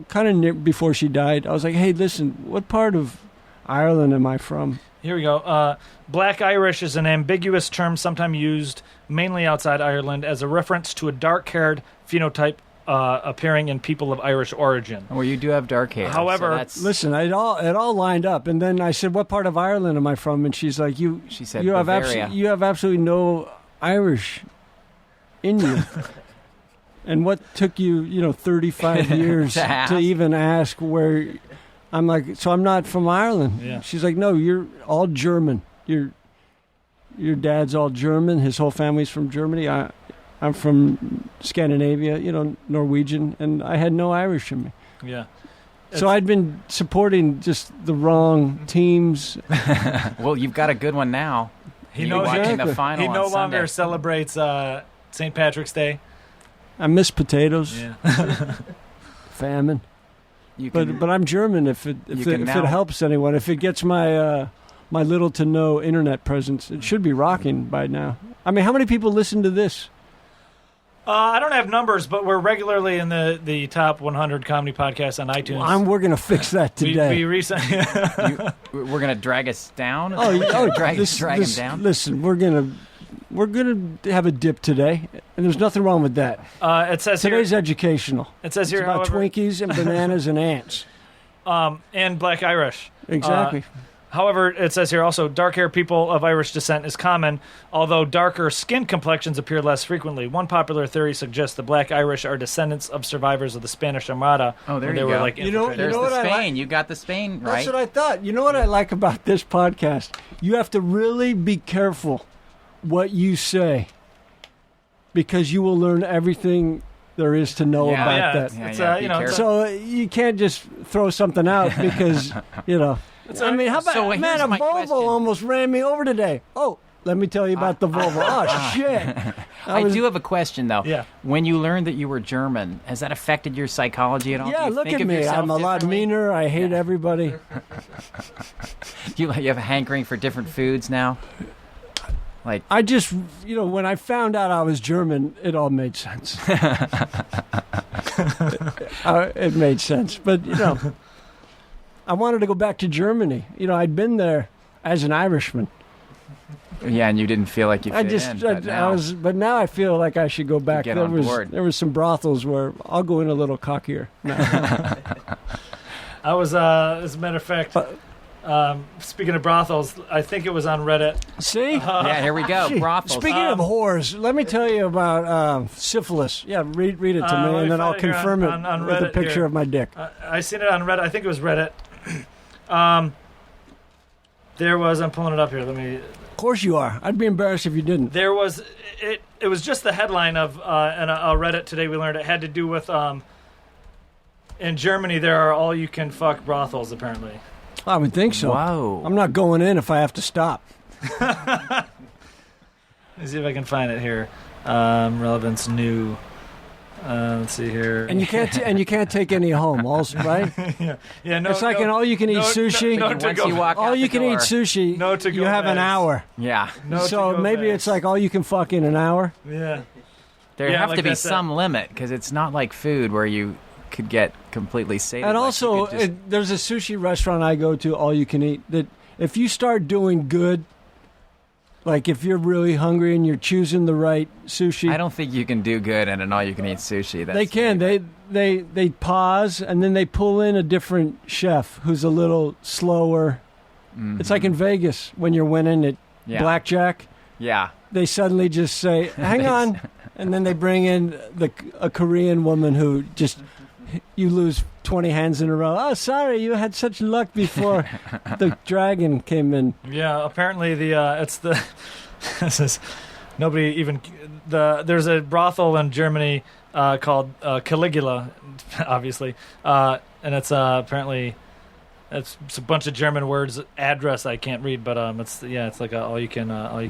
kind of before she died, I was like, "Hey, listen, what part of Ireland am I from?" Here we go. Black Irish is an ambiguous term sometimes used mainly outside Ireland as a reference to a dark-haired phenotype appearing in people of Irish origin. Well, you do have dark hair. However, so that's, Listen, it all lined up, and then I said, "What part of Ireland am I from?" And she's like, She said you have Bavaria. you have absolutely no Irish in you." And what took you, 35 years To ask? to even ask where? I'm like, so I'm not from Ireland. Yeah. She's like, no, you're all German. Your dad's all German. His whole family's from Germany. I'm from Scandinavia, Norwegian, and I had no Irish in me. yeah. So I'd been supporting just the wrong teams. Well, you've got a good one now. He You're knows watching exactly. the final He no on longer Sunday. celebrates St. Patrick's Day. I miss potatoes, Yeah. famine. You can, But I'm German. If it now- helps anyone, if it gets my my little to no internet presence, it should be rocking by now. I mean, how many people listen to this? I don't have numbers, but we're regularly in the top 100 comedy podcasts on iTunes. Well, we're gonna fix that today. We recently. we're going to drag us down? drag him down? Listen, we're gonna have a dip today, and there's nothing wrong with that. It says Today's here. educational. It says It's here, about however, Twinkies and bananas and ants. and Black Irish. Exactly. However, it says here also, dark-haired people of Irish descent is common, although darker skin complexions appear less frequently. One popular theory suggests the Black Irish are descendants of survivors of the Spanish Armada. Oh, there when you they go. were like You know- infiltrated. There's know what the I like? Spain. You got the Spain, right? That's what I thought. You know what I like about this podcast? You have to really be careful what you say, because you will learn everything there is to know Yeah. about Yeah, that. it's, Yeah, you be know, it's careful. So you can't just throw something out because, I mean, how about, So, man, here's a my Volvo question. almost ran me over today. Oh, let me tell you about the Volvo. Oh, shit. I do have a question, though. Yeah. When you learned that you were German, has that affected your psychology at all? Yeah, Do you look think at of me. yourself I'm a lot differently? meaner. I hate everybody. You have a hankering for different foods now? Like, I just, when I found out I was German, it all made sense. It made sense. But, I wanted to go back to Germany. I'd been there as an Irishman. yeah, and you didn't feel like you fit in, but now, But now I feel like I should go back. get There on was board. there was some brothels where I'll go in a little cockier. No. I was, as a matter of fact, speaking of brothels, I think it was on Reddit. See? yeah, here we go. Gee, Brothels. Speaking of whores, let me tell you about syphilis. Yeah, read it to me, let me and then I'll find it here confirm on it with a Reddit picture here. of my dick. I seen it on Reddit. I think it was Reddit. There was. I'm pulling it up here. Let me. Of course you are. I'd be embarrassed if you didn't. There was. It was just the headline of and a Reddit today. We learned it had to do with in Germany there are all you can fuck brothels apparently. I would think so. Whoa. I'm not going in if I have to stop. Let me see if I can find it here. Relevance new. Let's see here. And you can't take any home, also, right? Yeah, no. It's like an all-you-can-eat sushi. No, Once you walk out all you the can door. eat sushi. No to-go you have an bags. hour. Yeah. No So to-go maybe bags. it's like all you can fuck in an hour. Yeah. There Yeah, have like to be that's some limit because it's not like food where you could get completely sated. And Like, also, you could just- there's a sushi restaurant I go to, all you can eat. That if you start doing good, like if you're really hungry and you're choosing the right sushi, I don't think you can do good at an all-you-can-eat sushi. That's they can. They pause and then they pull in a different chef who's a little slower. It's like in Vegas when you're winning at Yeah. blackjack. Yeah. They suddenly just say, "Hang on," and then they bring in a Korean woman who just you lose 20 hands in a row. Oh, sorry, you had such luck before the dragon came in. Yeah, apparently it's the this is nobody even there's a brothel in Germany called Caligula, obviously, and it's apparently it's a bunch of German words. Address I can't read, but it's like a all you can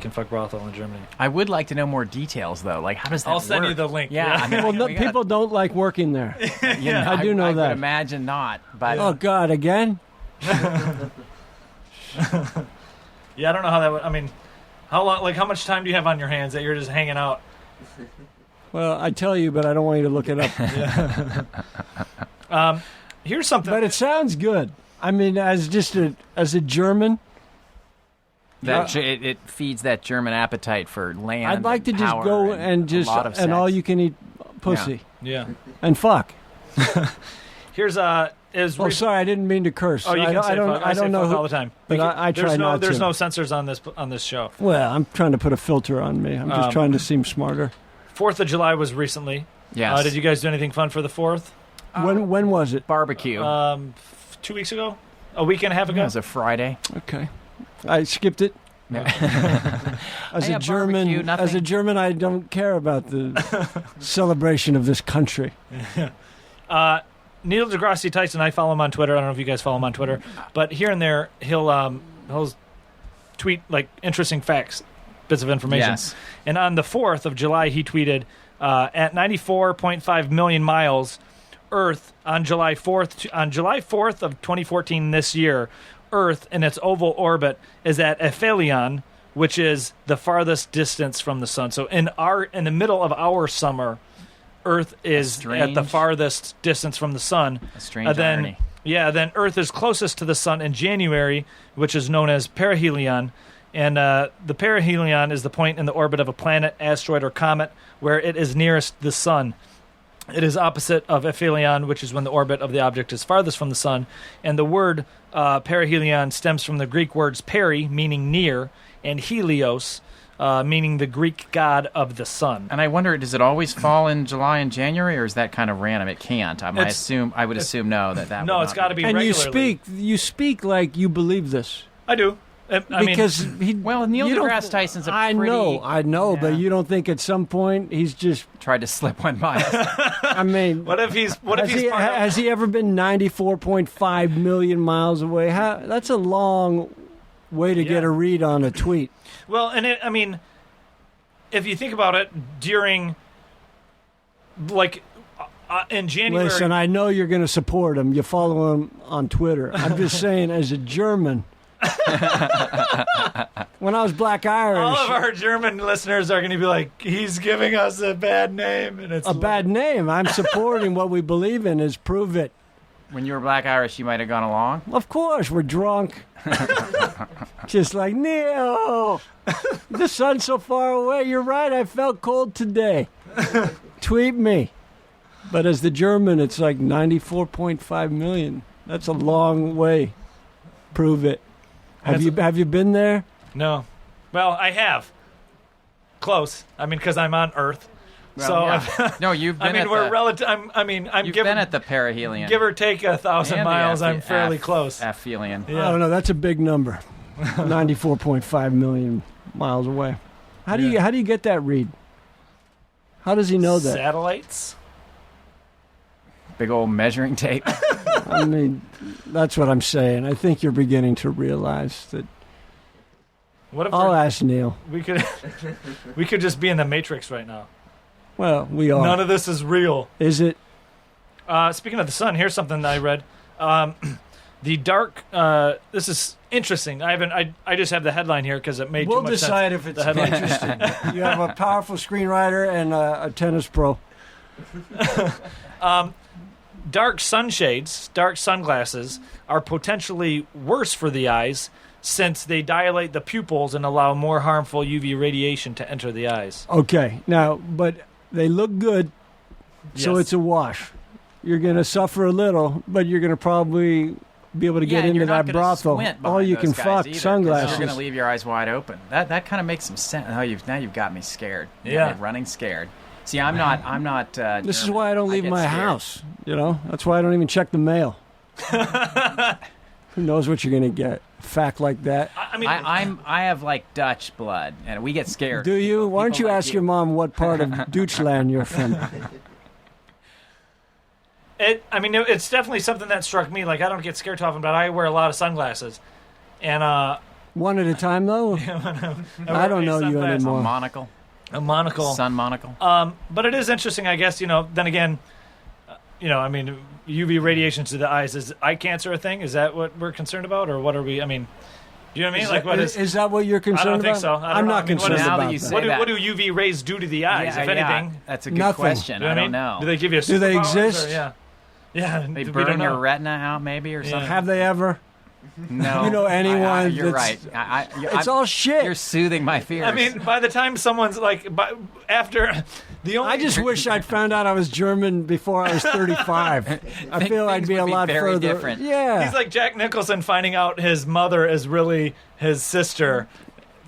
fuck brothel in Germany. I would like to know more details though. Like, how does that I'll send work? you the link. Yeah, I mean, Well, we gotta- people don't like working there. yeah, I do know I that. would imagine not, but Oh God, again? Yeah, I don't know how that would. I mean, how long? Like, how much time do you have on your hands that you're just hanging out? Well, I tell you, but I don't want you to look it up. Here's something. But it sounds good. I mean, as a German, that it feeds that German appetite for land. I'd like to and just power go and a just lot of and all sex. you can eat pussy Yeah. and fuck. Here's is. Oh, sorry, I didn't mean to curse. Oh, you can say fuck. I say don't know fuck who, all the time. but I try there's no, not There's to. no censors on this show. Well, I'm trying to put a filter on me. I'm just trying to seem smarter. 4th of July was recently. Yes. Did you guys do anything fun for the 4th? When was it? Barbecue. 2 weeks ago? A week and a half it ago? was a Friday. Okay, I skipped it. As Yeah, a German, barbecue, nothing. I don't care about the celebration of this country. Neil deGrasse Tyson, I follow him on Twitter. I don't know if you guys follow him on Twitter, but here and there he'll tweet like interesting facts, bits of information. Yes. And on the 4th of July, he tweeted at 94.5 million miles, Earth on July 4th of 2014 this year, Earth in its oval orbit is at aphelion, which is the farthest distance from the sun. So in the middle of our summer, Earth is at the strange- farthest distance from the sun. A strange irony. Then Earth is closest to the sun in January, which is known as perihelion. And the perihelion is the point in the orbit of a planet, asteroid, or comet where it is nearest the sun. It is opposite of aphelion, which is when the orbit of the object is farthest from the sun. And the word perihelion stems from the Greek words peri, meaning near, and helios, meaning the Greek god of the sun. And I wonder, does it always fall in July and January, or is that kind of random? It can't. I would assume no. That No, would it's not got to be And regularly. you speak like you believe this. I do. I Because mean, Neil you don't- deGrasse Tyson's a I pretty... know, but Yeah. you don't think at some point he's just. tried to slip one by us. I mean, what if he's part of- has he ever been 94.5 million miles away? That's a long way to get a read on a tweet. Well, and I mean, if you think about it, during like in January. Listen, I know you're going to support him. You follow him on Twitter. I'm just saying, as a German, when I was Black Irish, all of our German listeners are going to be like, he's giving us a bad name, and it's a bad name. I'm supporting what we believe in. Is prove it. When you were Black Irish, you might have gone along. Of course, we're drunk. Just like, Neil, the sun's so far away. You're right. I felt cold today. Tweet me. But as the German, it's like 94.5 million. That's a long way. Prove it. Have you been there? No. Well, I have. Close. I mean, because I'm on Earth. Well, so yeah. No, you've been. I mean, at we're the, relative. I'm You've giving, been at the perihelion. give or take 1,000 and the miles. I'm fairly close. Aphelion. Yeah. I don't know. That's a big number. 94.5 million miles away. How do you get that read? How does he know that? Satellites. Big old measuring tape. I mean, that's what I'm saying. I think you're beginning to realize that. What if I'll ask Neil. we could just be in the Matrix right now? Well, we are. None of this is real. Is it? Speaking of the sun, here's something that I read. The dark. This is interesting. I just have the headline here because it made We'll too much decide sense. if it's The headline. interesting. You have a powerful screenwriter and a tennis pro. Dark sunshades, dark sunglasses, are potentially worse for the eyes since they dilate the pupils and allow more harmful UV radiation to enter the eyes. Okay, now, but they look good, so Yes. it's a wash. You're going to suffer a little, but you're going to probably be able to get and into you're not that gonna brothel. squint All behind you those can guys fuck either, 'cause sunglasses. You're going to leave your eyes wide open. That kind of makes some sense. Oh, now you've got me scared. Yeah. You're running scared. See, I'm not. This is why I don't leave get my scared. house. You know, that's why I don't even check the mail. Who knows what you're going to get? A fact like that. I mean, I have like Dutch blood, and we get scared. Do you? Why don't People you like ask your mom what part of Deutschland you're from? it's definitely something that struck me. Like, I don't get scared too often, but I wear a lot of sunglasses. And One at a time, though? I don't know you A anymore. monocle, a monocle. sun monocle. But it is interesting, I guess, then again, UV radiation to the eyes. Is eye cancer a thing? Is that what we're concerned about? Or what are we, you know what I mean? Like, what Is that what you're I concerned don't think about? so. I don't I'm know. not I mean, what concerned is- Now that about you that. say what do that. UV rays do to the eyes, if anything? That's a good Nothing. question. You know I what don't know. Do they give you Do they superpowers, exist? or- Yeah. Yeah. They we burn don't your know. retina out, maybe, or something. Have they ever? No. You know anyone You're that's- right. It's all shit. You're soothing my fears. I mean, by the time someone's like, after the only. I just wish I'd found out I was German before I was 35. I feel I'd things be a would be lot very further. different. Yeah. He's like Jack Nicholson finding out his mother is really his sister.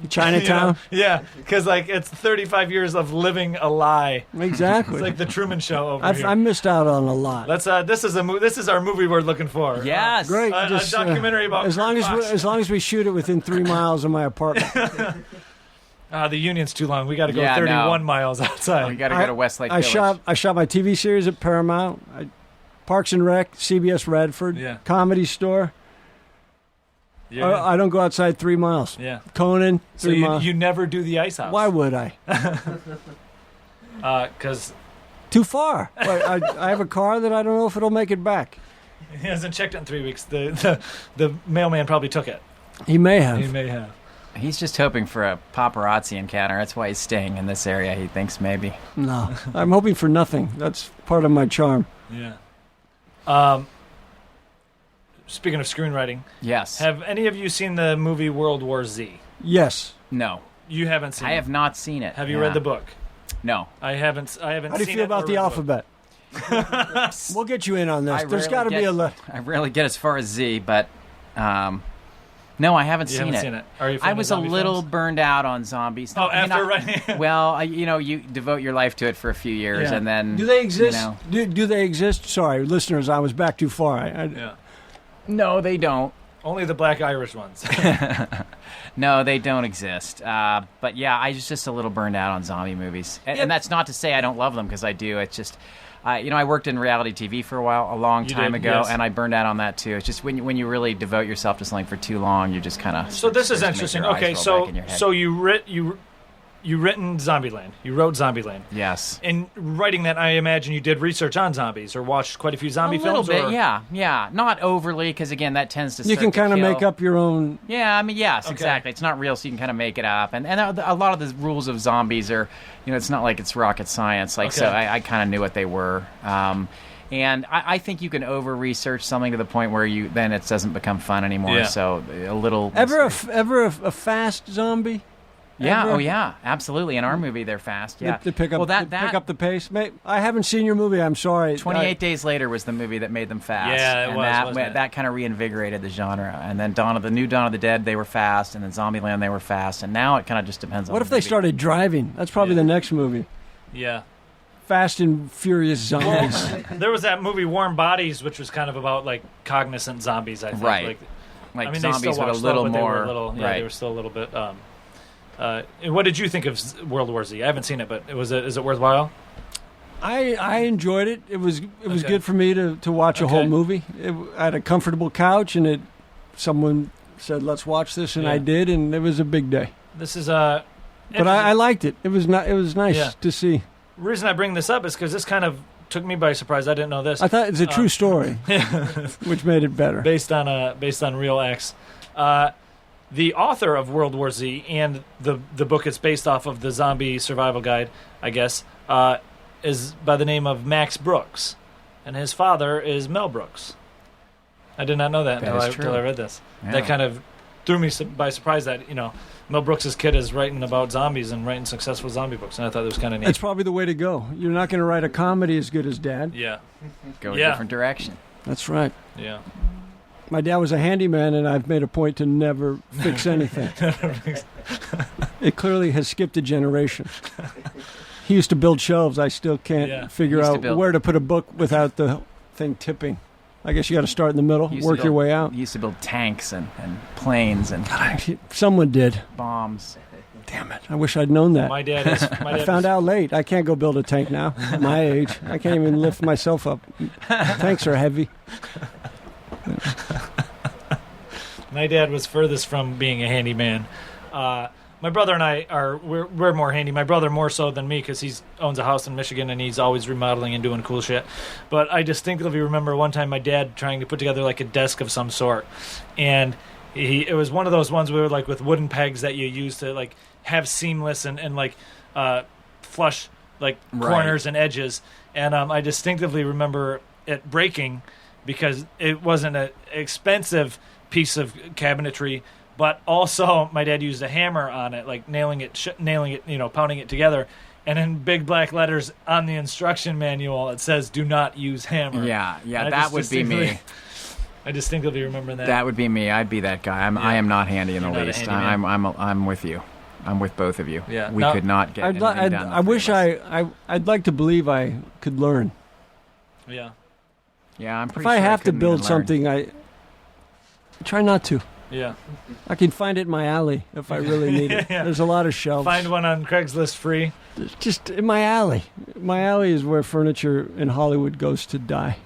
Chinatown. Yeah, because like it's 35 years of living a lie. Exactly. It's like the Truman Show over I here. missed out on a lot. Let's. This is our movie we're looking for. yes. Great. A Just, documentary about as long Kirk as Fox. as long as we shoot it within 3 miles of my apartment. The union's too long. We got to go Yeah, 31 no. miles We outside. got to go to Westlake I Village. shot my TV series at Paramount, Parks and Rec, CBS Radford, Yeah. Comedy Store. Yeah. I don't go outside 3 miles. Yeah. Conan, So 3 you, miles. you never do the ice house. Why would I? Because Too far. I have a car that I don't know if it'll make it back. he hasn't checked it in 3 weeks. The mailman probably took it. He may have. He may have. He's just hoping for a paparazzi encounter. That's why he's staying in this area, he thinks, maybe. No, I'm hoping for nothing. That's part of my charm. Yeah. Speaking of screenwriting, Yes. have any of you seen the movie World War Z? Yes. No. You haven't seen I it. have not seen it. Have you Yeah. read the book? No. I haven't. I haven't. How do you seen feel it about or the read book. alphabet? We'll get you in on this. I There's rarely got to be get- a list. I rarely get as far as Z, but no, I haven't You seen haven't it. seen it. Are you a fan I of was a zombie little films? burned out on zombies. Oh, I mean, after writing. Well, you devote your life to it for a few years, Yeah. and then Do they exist? You know, Do they exist? Sorry, listeners, I was back too far. Yeah. no, they don't. Only the Black Irish ones. No, they don't exist. But yeah, I was just a little burned out on zombie movies, and that's not to say I don't love them because I do. It's just, I worked in reality TV for a long You time did, ago, yes. and I burned out on that too. It's just when you really devote yourself to something for too long, you just kind of. So this is interesting. Okay, so you written Zombieland. You wrote Zombieland. yes. In writing that, I imagine you did research on zombies or watched quite a few zombie A little films. bit, or? yeah, not overly, because again, that tends to. You can kind of make up your own. Yeah, I mean, yes, Okay. exactly. It's not real, so you can kind of make it up, and a lot of the rules of zombies are, it's not like it's rocket science. Like, so Okay. I kind of knew what they were. And I think you can over research something to the point where then it doesn't become fun anymore. Yeah. So a little. Ever a fast zombie? Yeah. Ever? Oh, yeah. Absolutely. In our movie, they're fast. Yeah. They pick up. Well, they pick up the pace. I haven't seen your movie. I'm sorry. 28 Days Later was the movie that made them fast. Yeah, it and was, that, wasn't it? that kind of reinvigorated the genre. And then the new Dawn of the Dead, they were fast, and then Zombieland, they were fast, and now it kind of just depends on. What the if they movie. started driving? That's probably the next movie. Yeah. Fast and Furious Zombies. There was that movie Warm Bodies, which was kind of about like cognizant zombies. I think. Right. Like, Like they zombies still with a walked slow, little but they were more. a little, yeah, right. they were still a little bit. And what did you think of World War Z? I haven't seen it, but is it worthwhile? I enjoyed it. It was Okay. good for me to watch a whole Okay. movie. I had a comfortable couch, and someone said, "Let's watch this," and Yeah. I did, and it was a big day. This is But I liked it. It was not. It was nice Yeah. to see. reason I bring this up is because this kind of took me by surprise. I didn't know this. I thought it's a true story, which made it better. Based on real acts. The author of World War Z and the book it's based off of, the Zombie Survival Guide, I guess, is by the name of Max Brooks, and his father is Mel Brooks. I did not know that until I read this. Yeah. That kind of threw me by surprise that, Mel Brooks' kid is writing about zombies and writing successful zombie books, and I thought it was kind of neat. That's probably the way to go. You're not going to write a comedy as good as Dad. Yeah. Go a different direction. That's right. Yeah. My dad was a handyman, and I've made a point to never fix anything. It clearly has skipped a generation. He used to build shelves. I still can't figure out where to put a book without the thing tipping. I guess you got to start in the middle, work your way out. He used to build tanks and planes and someone did. bombs. Damn it! I wish I'd known that. My dad I found out late. I can't go build a tank now. At my age, I can't even lift myself up. Tanks are heavy. My dad was furthest from being a handyman. My brother and I we're more handy. My brother more so than me because he owns a house in Michigan and he's always remodeling and doing cool shit. But I distinctly remember one time my dad trying to put together like a desk of some sort, and it was one of those ones where like with wooden pegs that you use to like have seamless and like flush like corners and edges. And I distinctively remember it breaking because it wasn't an expensive piece of cabinetry. But also, my dad used a hammer on it, like nailing it, pounding it together. And in big black letters on the instruction manual, it says, "Do not use hammer." Yeah, that would be me. I distinctly remember that. That would be me. I'd be that guy. I am not handy in the least. I'm with you. I'm with both of you. Yeah. We could not get anything done. I wish I'd like to believe I could learn. Yeah. Yeah, I'm pretty if sure I have to couldn't build even something, I try not to. Yeah. I can find it in my alley if I really need it. Yeah. There's a lot of shelves. Find one on Craigslist free. Just in my alley. My alley is where furniture in Hollywood goes to die.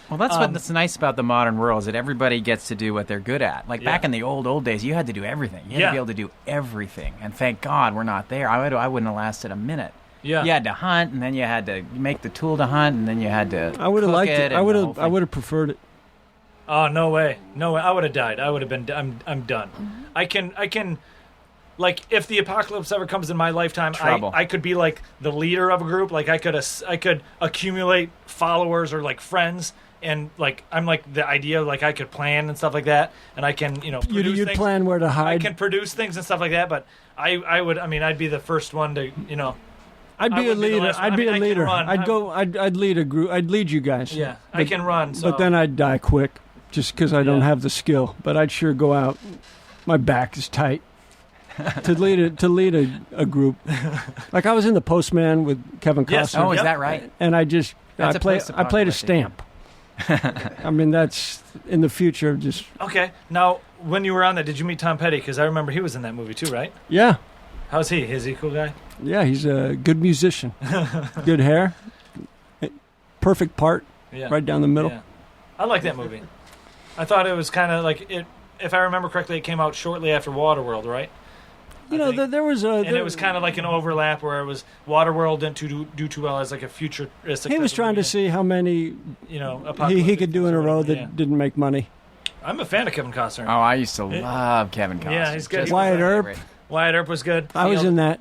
Well, that's what's nice about the modern world is that everybody gets to do what they're good at. Like back in the old days, you had to do everything. You had to be able to do everything. And thank God we're not there. I wouldn't have lasted a minute. Yeah. You had to hunt, and then you had to make the tool to hunt, and then you had to I would have liked it. I would have preferred it. Oh, no way. I would have died. I would have been I'm done. I can like if the apocalypse ever comes in my lifetime, I could be like the leader of a group. Like I could accumulate followers or like friends, and like I'm like the idea, like I could plan and stuff like that, and I can produce you'd things. plan where to hide. I can produce things and stuff like that, but I'd be the first one to I'd be a leader. I'd be a leader. Run. I'd lead a group. I'd lead you guys. Yeah, I can run. So. But then I'd die quick, just because I don't have the skill. But I'd sure go out. My back is tight to lead a group. Like I was in The Postman with Kevin Costner. Yes. Oh, is that right? And I played a stamp. I mean, that's in the future. Just okay. Now, when you were on that, did you meet Tom Petty? Because I remember he was in that movie too, right? Yeah. How's he? Is he a cool guy? Yeah, he's a good musician. Good hair. Perfect part. Yeah. Right down the middle. Yeah. I like that movie. I thought it was kind of like it. If I remember correctly, it came out shortly after Waterworld, right? There was a... And it was kind of like an overlap where it was Waterworld didn't do too well as like a futuristic... He was trying to see how many he could do in a row that didn't make money. I'm a fan of Kevin Costner. Oh, I used to love Kevin Costner. Yeah, he's good. Wyatt Earp. Wyatt Earp was good. I was in that.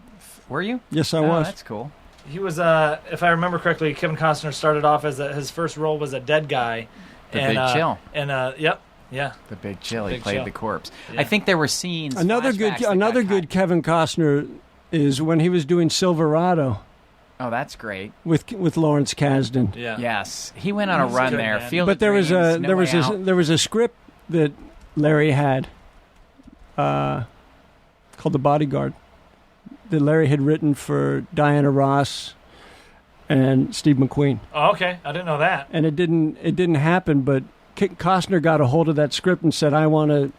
Were you? Yes, I was. That's cool. He was, if I remember correctly, Kevin Costner started off as his first role was a dead guy. Big Chill. And, yep. Yeah, The Big Chill. He played Chill. the corpse. Yeah. I think there were scenes. Another good Kevin Costner is when he was doing Silverado. Oh, that's great. With Lawrence Kasdan. Yeah. Yes, he went on a run good, there. man. Field But of there was Dreams, there was a script that Larry had called The Bodyguard that Larry had written for Diana Ross and Steve McQueen. Oh, okay. I didn't know that. And it didn't happen, but Costner got a hold of that script and said, I want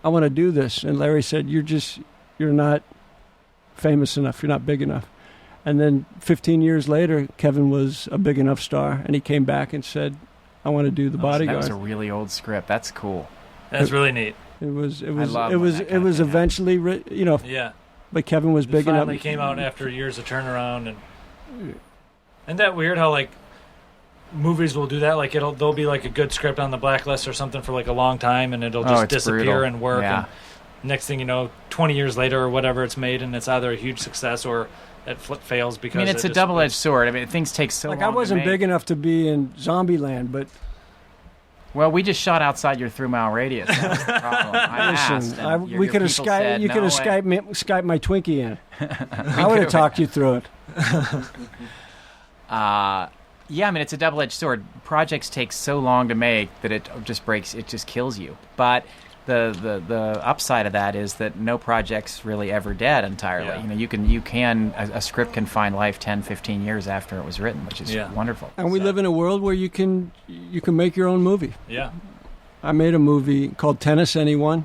to do this. And Larry said, you're not famous enough. You're not big enough. And then 15 years later, Kevin was a big enough star, and he came back and said, I want to do The Bodyguard. That was a really old script. That's cool. That's really neat. It was eventually, Yeah. but Kevin was big enough. Finally came out after years of turnaround, and Isn't that weird how like movies will do that? Like there'll be like a good script on the blacklist or something for like a long time, and it'll just it's disappear brutal. and work. Yeah. And next thing you know, 20 years later or whatever, it's made, and it's either a huge success or it fails because. I mean, it's a double-edged sword. I mean, things take so long. Like I wasn't to make. big enough to be in Zombieland, but Well, we just shot outside your 3-mile radius. That was the problem. I asked, listen, and we could have people said, You could have "No way." Skyped my Twinkie in. I would have talked you through it. Yeah, I mean, it's a double-edged sword. Projects take so long to make that it just kills you. But the upside of that is that no project's really ever dead entirely. Yeah. You can a script can find life 10, 15 years after it was written, which is wonderful. And we live in a world where you can make your own movie. Yeah. I made a movie called Tennis Anyone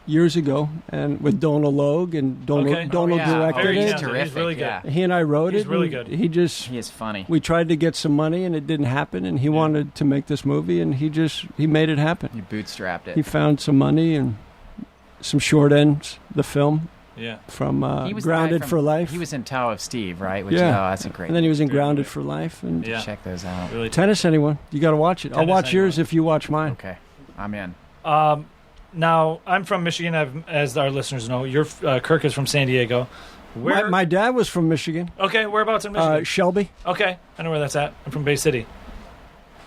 years ago, and with Donald Logue, and Donald Okay. directed Very it. He's talented. terrific. He's really good. Yeah. He and I wrote He's it. really and good. He is funny. We tried to get some money, and it didn't happen. And he wanted to make this movie, and he made it happen. You bootstrapped it. He found some money and some short ends. The film Yeah. from He was the guy Grounded from- for Life. He was in Tao of Steve, right? Which, Yeah. Oh, that's a great. and then he was in Very Grounded good. for Life. And Yeah. Check those out. Really. Tennis Anyone, you got to watch it. I'll Tennis watch yours Anyone. if you watch mine. Okay, I'm in. Now, I'm from Michigan, as our listeners know. Kirk is from San Diego. My dad was from Michigan, Okay, whereabouts in Michigan? Shelby, Okay, I know where that's at. I'm from Bay City.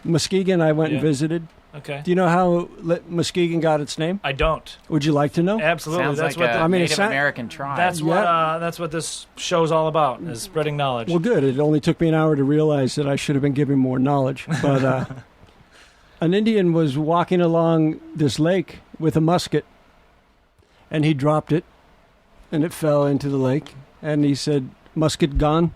Muskegon. I went and Yeah. visited. Okay. Do you know how Muskegon got its name? I don't. Would you like to know? Absolutely. Sounds That's like what a I mean, it Native sound- American tribe. that's what this show's all about, is spreading knowledge. Well, good. It only took me an hour to realize that I should have been given more knowledge. But an Indian was walking along this lake with a musket, and he dropped it, and it fell into the lake. And he said, "Musket gone."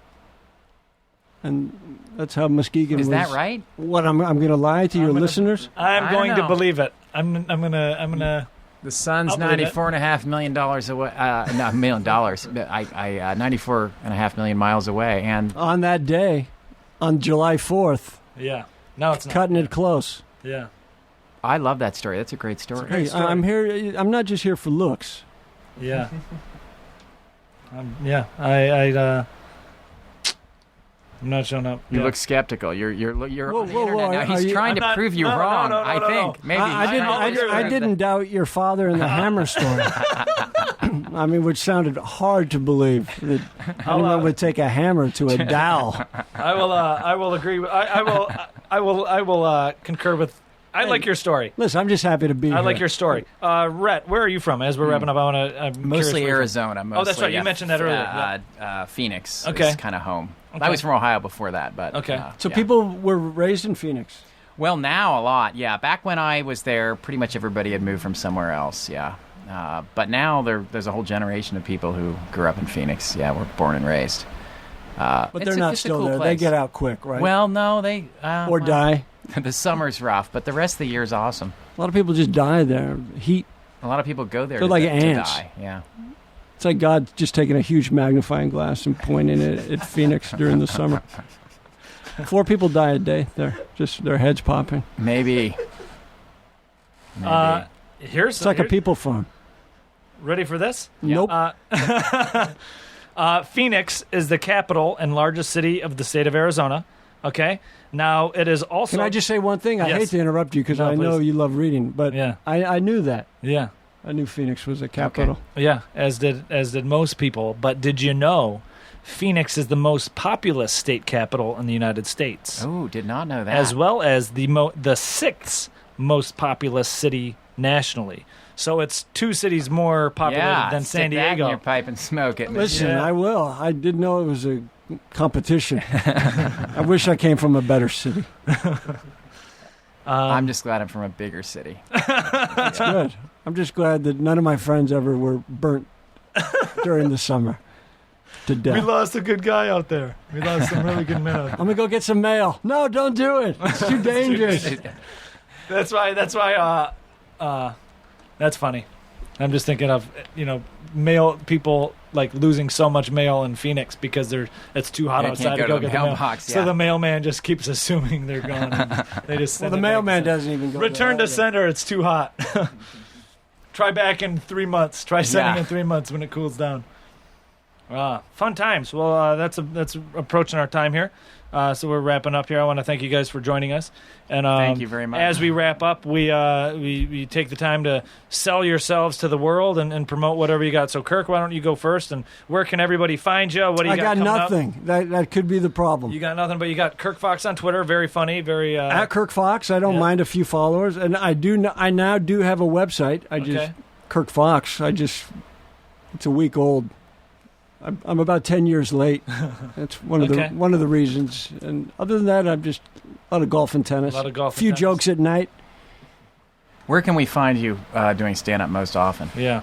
And that's how Muskegon Is was. that right? What I'm going to lie to your gonna- listeners? I'm I going don't to know. believe it. I'm gonna. The sun's I'll believe it. $94.5 million away. Not $1 million. I 94.5 million miles away, and On that day, on July 4th, Yeah. No, it's not. cutting it close. Yeah. I love that story. That's a great story. Hey, story. I'm here. I'm not just here for looks. Yeah. Yeah. I'm not showing up. You Yeah. look skeptical. You're Whoa, on the whoa, internet whoa, now. are He's you- trying I'm to not- prove you no, wrong. no, I think maybe I didn't doubt your father in the Hammer story. I mean, which sounded hard to believe that anyone would take a hammer to a dowel. I will agree. I will concur with. I like your story. Listen, I'm just happy to be here. I like your story. Rhett, where are you from? As we're wrapping up, I'm Mostly curious where Arizona. Mostly, that's right. You mentioned that earlier. Phoenix. Okay. Is kind of home. Okay. I was from Ohio before that, but Okay. So yeah. people were raised in Phoenix. Well, now a lot. Yeah, back when I was there, pretty much everybody had moved from somewhere else. Yeah, but now there's a whole generation of people who grew up in Phoenix. Yeah, were born and raised. But they're not it's a still cool there. They place. get out quick, right? Well, no, they or die. The summer's rough, but the rest of the year is awesome. A lot of people just die there. Heat. A lot of people go there They're to, like to ants. die. Yeah. It's like God just taking a huge magnifying glass and pointing it at Phoenix during the summer. 4 people die a day there. Just their heads popping. Maybe. Here's It's like a people farm. Ready for this? Nope. Phoenix is the capital and largest city of the state of Arizona. Okay. Now it is also. Can I just say one thing? I Yes. hate to interrupt you because No, I know please. you love reading, but Yeah. I knew that. Yeah. I knew Phoenix was a capital. Yeah. As did most people. But did you know, Phoenix is the most populous state capital in the United States, Oh, did not know that. as well as the 6th most populous city nationally. So it's 2 cities more populated yeah, than stick San that in Diego. your pipe and smoke it. Listen, Yeah. I will. I didn't know it was a competition. I wish I came from a better city. I'm just glad I'm from a bigger city. That's good. I'm just glad that none of my friends ever were burnt during the summer to We death. lost a good guy out there. We lost some really good men out there. I'm gonna go get some mail. No, don't do it. It's too dangerous. That's why. That's funny. I'm just thinking of mail people like losing so much mail in Phoenix because it's too hot Yeah, outside can't to go go to the get the mail. mailbox, So yeah. the mailman just keeps assuming they're gone. And they just Well, send the it back mailman and say, doesn't even go. Return there to either. sender. It's too hot. Try back in 3 months. Try sending Yeah. in 3 months when it cools down. Fun times. Well, that's approaching our time here. So we're wrapping up here. I want to thank you guys for joining us. And thank you very much. As we wrap up, we take the time to sell yourselves to the world and promote whatever you got. So, Kirk, why don't you go first? And where can everybody find you? What do you got coming up? I got nothing. That could be the problem. You got nothing, but you got Kirk Fox on Twitter. Very funny. Very at Kirk Fox. I don't mind a few followers, and I now do have a website. Kirk Fox. It's a week old. I'm about 10 years late. That's one of the reasons. And other than that, I'm just a lot of golf and tennis. A few jokes at night. Where can we find you doing stand-up most often? Yeah.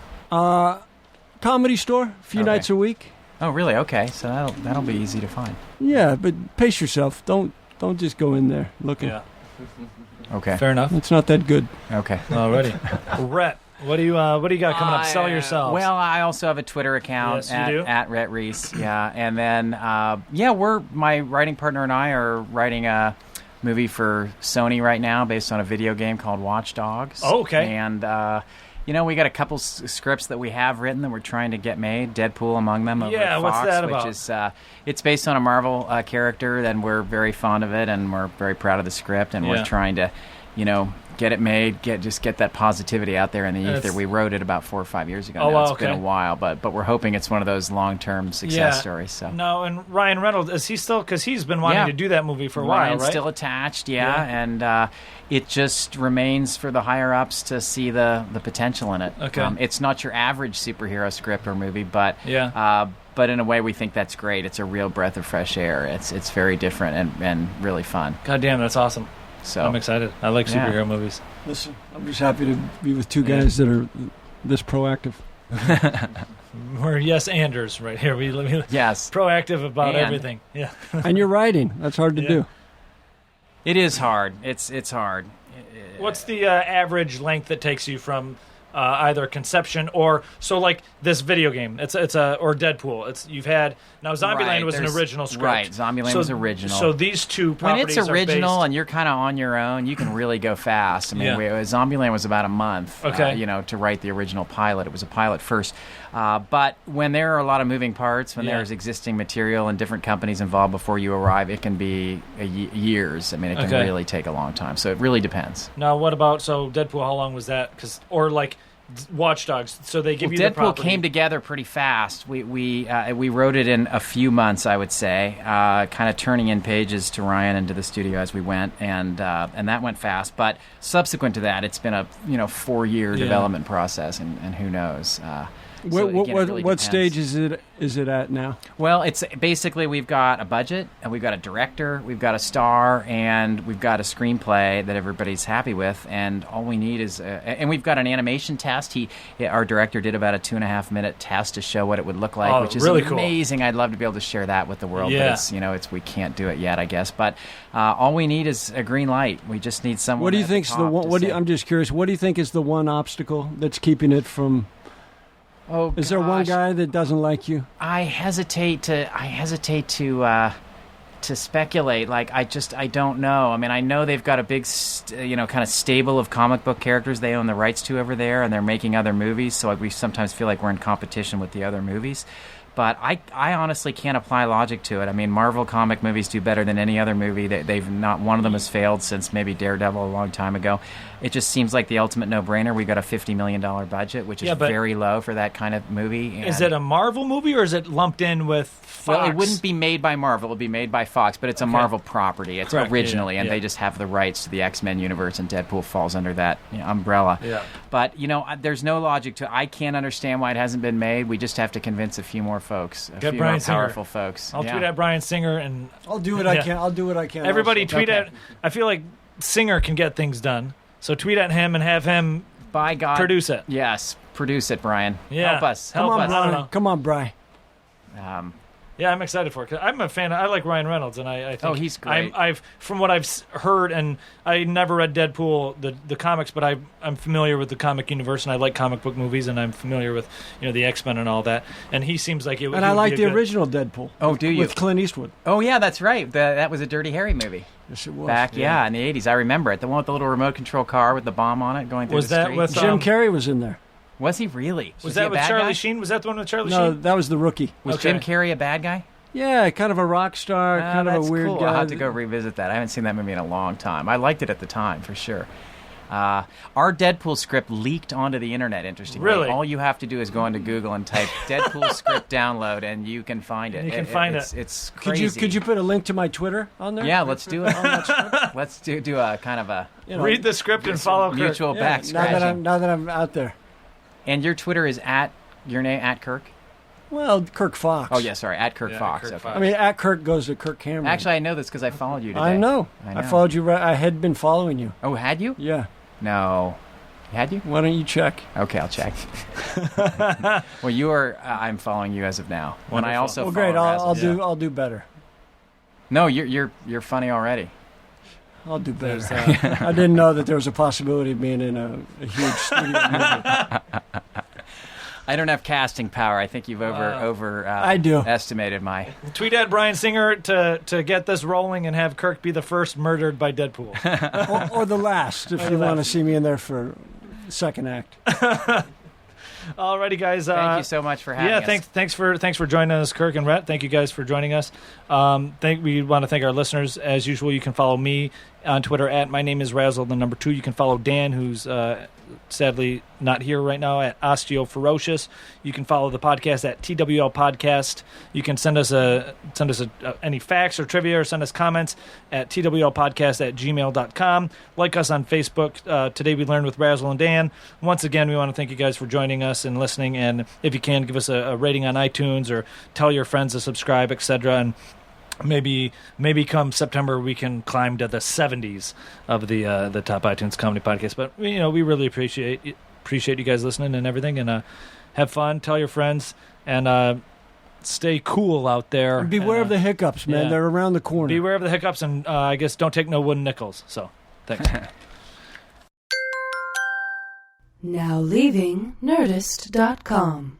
Comedy Store, a few nights a week. Oh, really? Okay, so that'll be easy to find. Yeah, but pace yourself. Don't just go in there looking. Yeah. Okay. Fair enough. It's not that good. Okay. Alrighty. Rhett, what do you got coming up? Sell yourselves. Well, I also have a Twitter account at Rhett Reese. Yeah, and then my writing partner and I are writing a movie for Sony right now based on a video game called Watch Dogs. Oh, okay. And we got a couple scripts that we have written that we're trying to get made. Deadpool among them. Over at Fox, what's that about? Which is it's based on a Marvel character, and we're very fond of it, and we're very proud of the script, and we're trying to, get it made, get that positivity out there in the ether. We wrote it about 4 or 5 years ago. It's been a while, but we're hoping it's one of those long-term success stories. So. No, and Ryan Reynolds, is he still, because he's been wanting to do that movie for a while, Ryan's still attached, and it just remains for the higher-ups to see the potential in it. Okay. It's not your average superhero script or movie, but in a way we think that's great. It's a real breath of fresh air. It's very different and really fun. God damn, that's awesome. So I'm excited. I like superhero movies. Listen, I'm just happy to be with two guys that are this proactive. We're yes-anders right here. We proactive about everything. Yeah. And you're writing. That's hard to do. It is hard. It's hard. What's the average length that takes you from either conception or like this video game? It's or Deadpool. You've had now Zombieland was an original script. Right, Zombieland was original. So these two properties when it's original are based, and you're kind of on your own, you can really go fast. I mean, Zombieland was about a month. To write the original pilot. It was a pilot first. But when there are a lot of moving parts, when there's existing material and different companies involved before you arrive, it can be years. I mean, it can really take a long time. So it really depends. Now, what about Deadpool? How long was that? Watch Dogs. So they give you the Deadpool property. came together pretty fast. We wrote it in a few months, I would say, kind of turning in pages to Ryan and to the studio as we went, and that went fast. But subsequent to that, it's been a 4-year development process, and who knows. What stage is it at now? Well, it's basically we've got a budget, and we've got a director, we've got a star, and we've got a screenplay that everybody's happy with, and all we need is and we've got an animation test. Our director did about a 2.5-minute test to show what it would look like, which is really amazing. Cool. I'd love to be able to share that with the world, but we can't do it yet, I guess. But all we need is a green light. We just need someone. What do you think's the one? I'm just curious. What do you think is the one obstacle that's keeping it from? Oh, is there one guy that doesn't like you? I hesitate to speculate. I don't know. I mean, I know they've got a big, kind of stable of comic book characters they own the rights to over there, and they're making other movies. So we sometimes feel like we're in competition with the other movies. But I honestly can't apply logic to it. I mean, Marvel comic movies do better than any other movie. They've not one of them has failed since maybe Daredevil a long time ago. It just seems like the ultimate no-brainer. We got a $50 million budget, which is very low for that kind of movie. Is it a Marvel movie or is it lumped in with Fox? Well, it wouldn't be made by Marvel. It would be made by Fox, but it's a Marvel property. It's originally, and they just have the rights to the X-Men universe, and Deadpool falls under that umbrella. Yeah. But, there's no logic to it. I can't understand why it hasn't been made. We just have to convince a few more folks, a few more powerful folks. I'll tweet at Bryan Singer, and I'll do what I can. I'll do what I can. Everybody tweet at. I feel like Singer can get things done, so tweet at him and have him. By God, produce it. Yes, produce it, Brian. Yeah. Help us. Come on, Brian. Come on, Brian. Yeah, I'm excited for it. 'Cause I'm a fan. I like Ryan Reynolds, and I think he's great. From what I've heard, and I never read Deadpool the comics, but I'm familiar with the comic universe, and I like comic book movies, and I'm familiar with the X-Men and all that. And he seems like it. And I like the original Deadpool. Oh, do you? With Clint Eastwood. Oh yeah, that's right. That was a Dirty Harry movie. Yes, it was. Back in the 80s, I remember it. The one with the little remote control car with the bomb on it going through the street. Jim Carrey was in there. Was he really? Was he that a with bad Charlie guy? Sheen? Was that the one with Charlie No, Sheen? that was the rookie. Was Okay. Jim Carrey a bad guy? Yeah, kind of a rock star, kind of that's a weird cool. guy. I'll have to go revisit that. I haven't seen that movie in a long time. I liked it at the time, for sure. Our Deadpool script leaked onto the internet, interestingly. Really? All you have to do is go into Google and type Deadpool script download, and you can find it. You can find it. It's crazy. Could you put a link to my Twitter on there? Yeah, let's do it. Let's do a kind of a Read the script and follow Kirk. mutual back now scratching. that I'm out there. And your Twitter is at your name, at Kirk? Well, Kirk Fox. Oh, yeah, sorry, at Kirk Yeah, Fox. Kirk Okay. Fox. I mean, at Kirk goes to Kirk Cameron. Actually, I know this because I followed you today. I know. I know. I followed you. I had been following you. Oh, had you? Yeah. No. Had you? Why don't you check? Okay, I'll check. Well, you are. I'm following you as of now. When I also Well, follow great. I'll Razzle. do. I'll do better. No, you're funny already. I'll do better. I didn't know that there was a possibility of being in a huge studio movie. I don't have casting power. I think you've I do. estimated my. Tweet at Brian Singer to get this rolling and have Kirk be the first murdered by Deadpool. or the last, if you want to see me in there for the second act. Alrighty, guys. Thank you so much for having us. Thanks for joining us, Kirk and Rhett. Thank you guys for joining us. We want to thank our listeners. As usual, you can follow me on Twitter at my name is Razzle, the number 2. You can follow Dan, who's sadly not here right now, at OsteoFerocious. You can follow the podcast at TWL Podcast. You can send us any facts or trivia, or send us comments at twlpodcast@gmail.com. Like us on Facebook. Today We Learned with Razzle and Dan. Once again, we want to thank you guys for joining us and listening. And if you can, give us a rating on iTunes, or tell your friends to subscribe, etc. And maybe come September we can climb to the 70s of the top iTunes comedy podcast. But we really appreciate you guys listening and everything. And have fun. Tell your friends, and stay cool out there. And beware of the hiccups, man. yeah. They're around the corner. Beware of the hiccups, and I guess don't take no wooden nickels. So thanks. Now leaving Nerdist.com.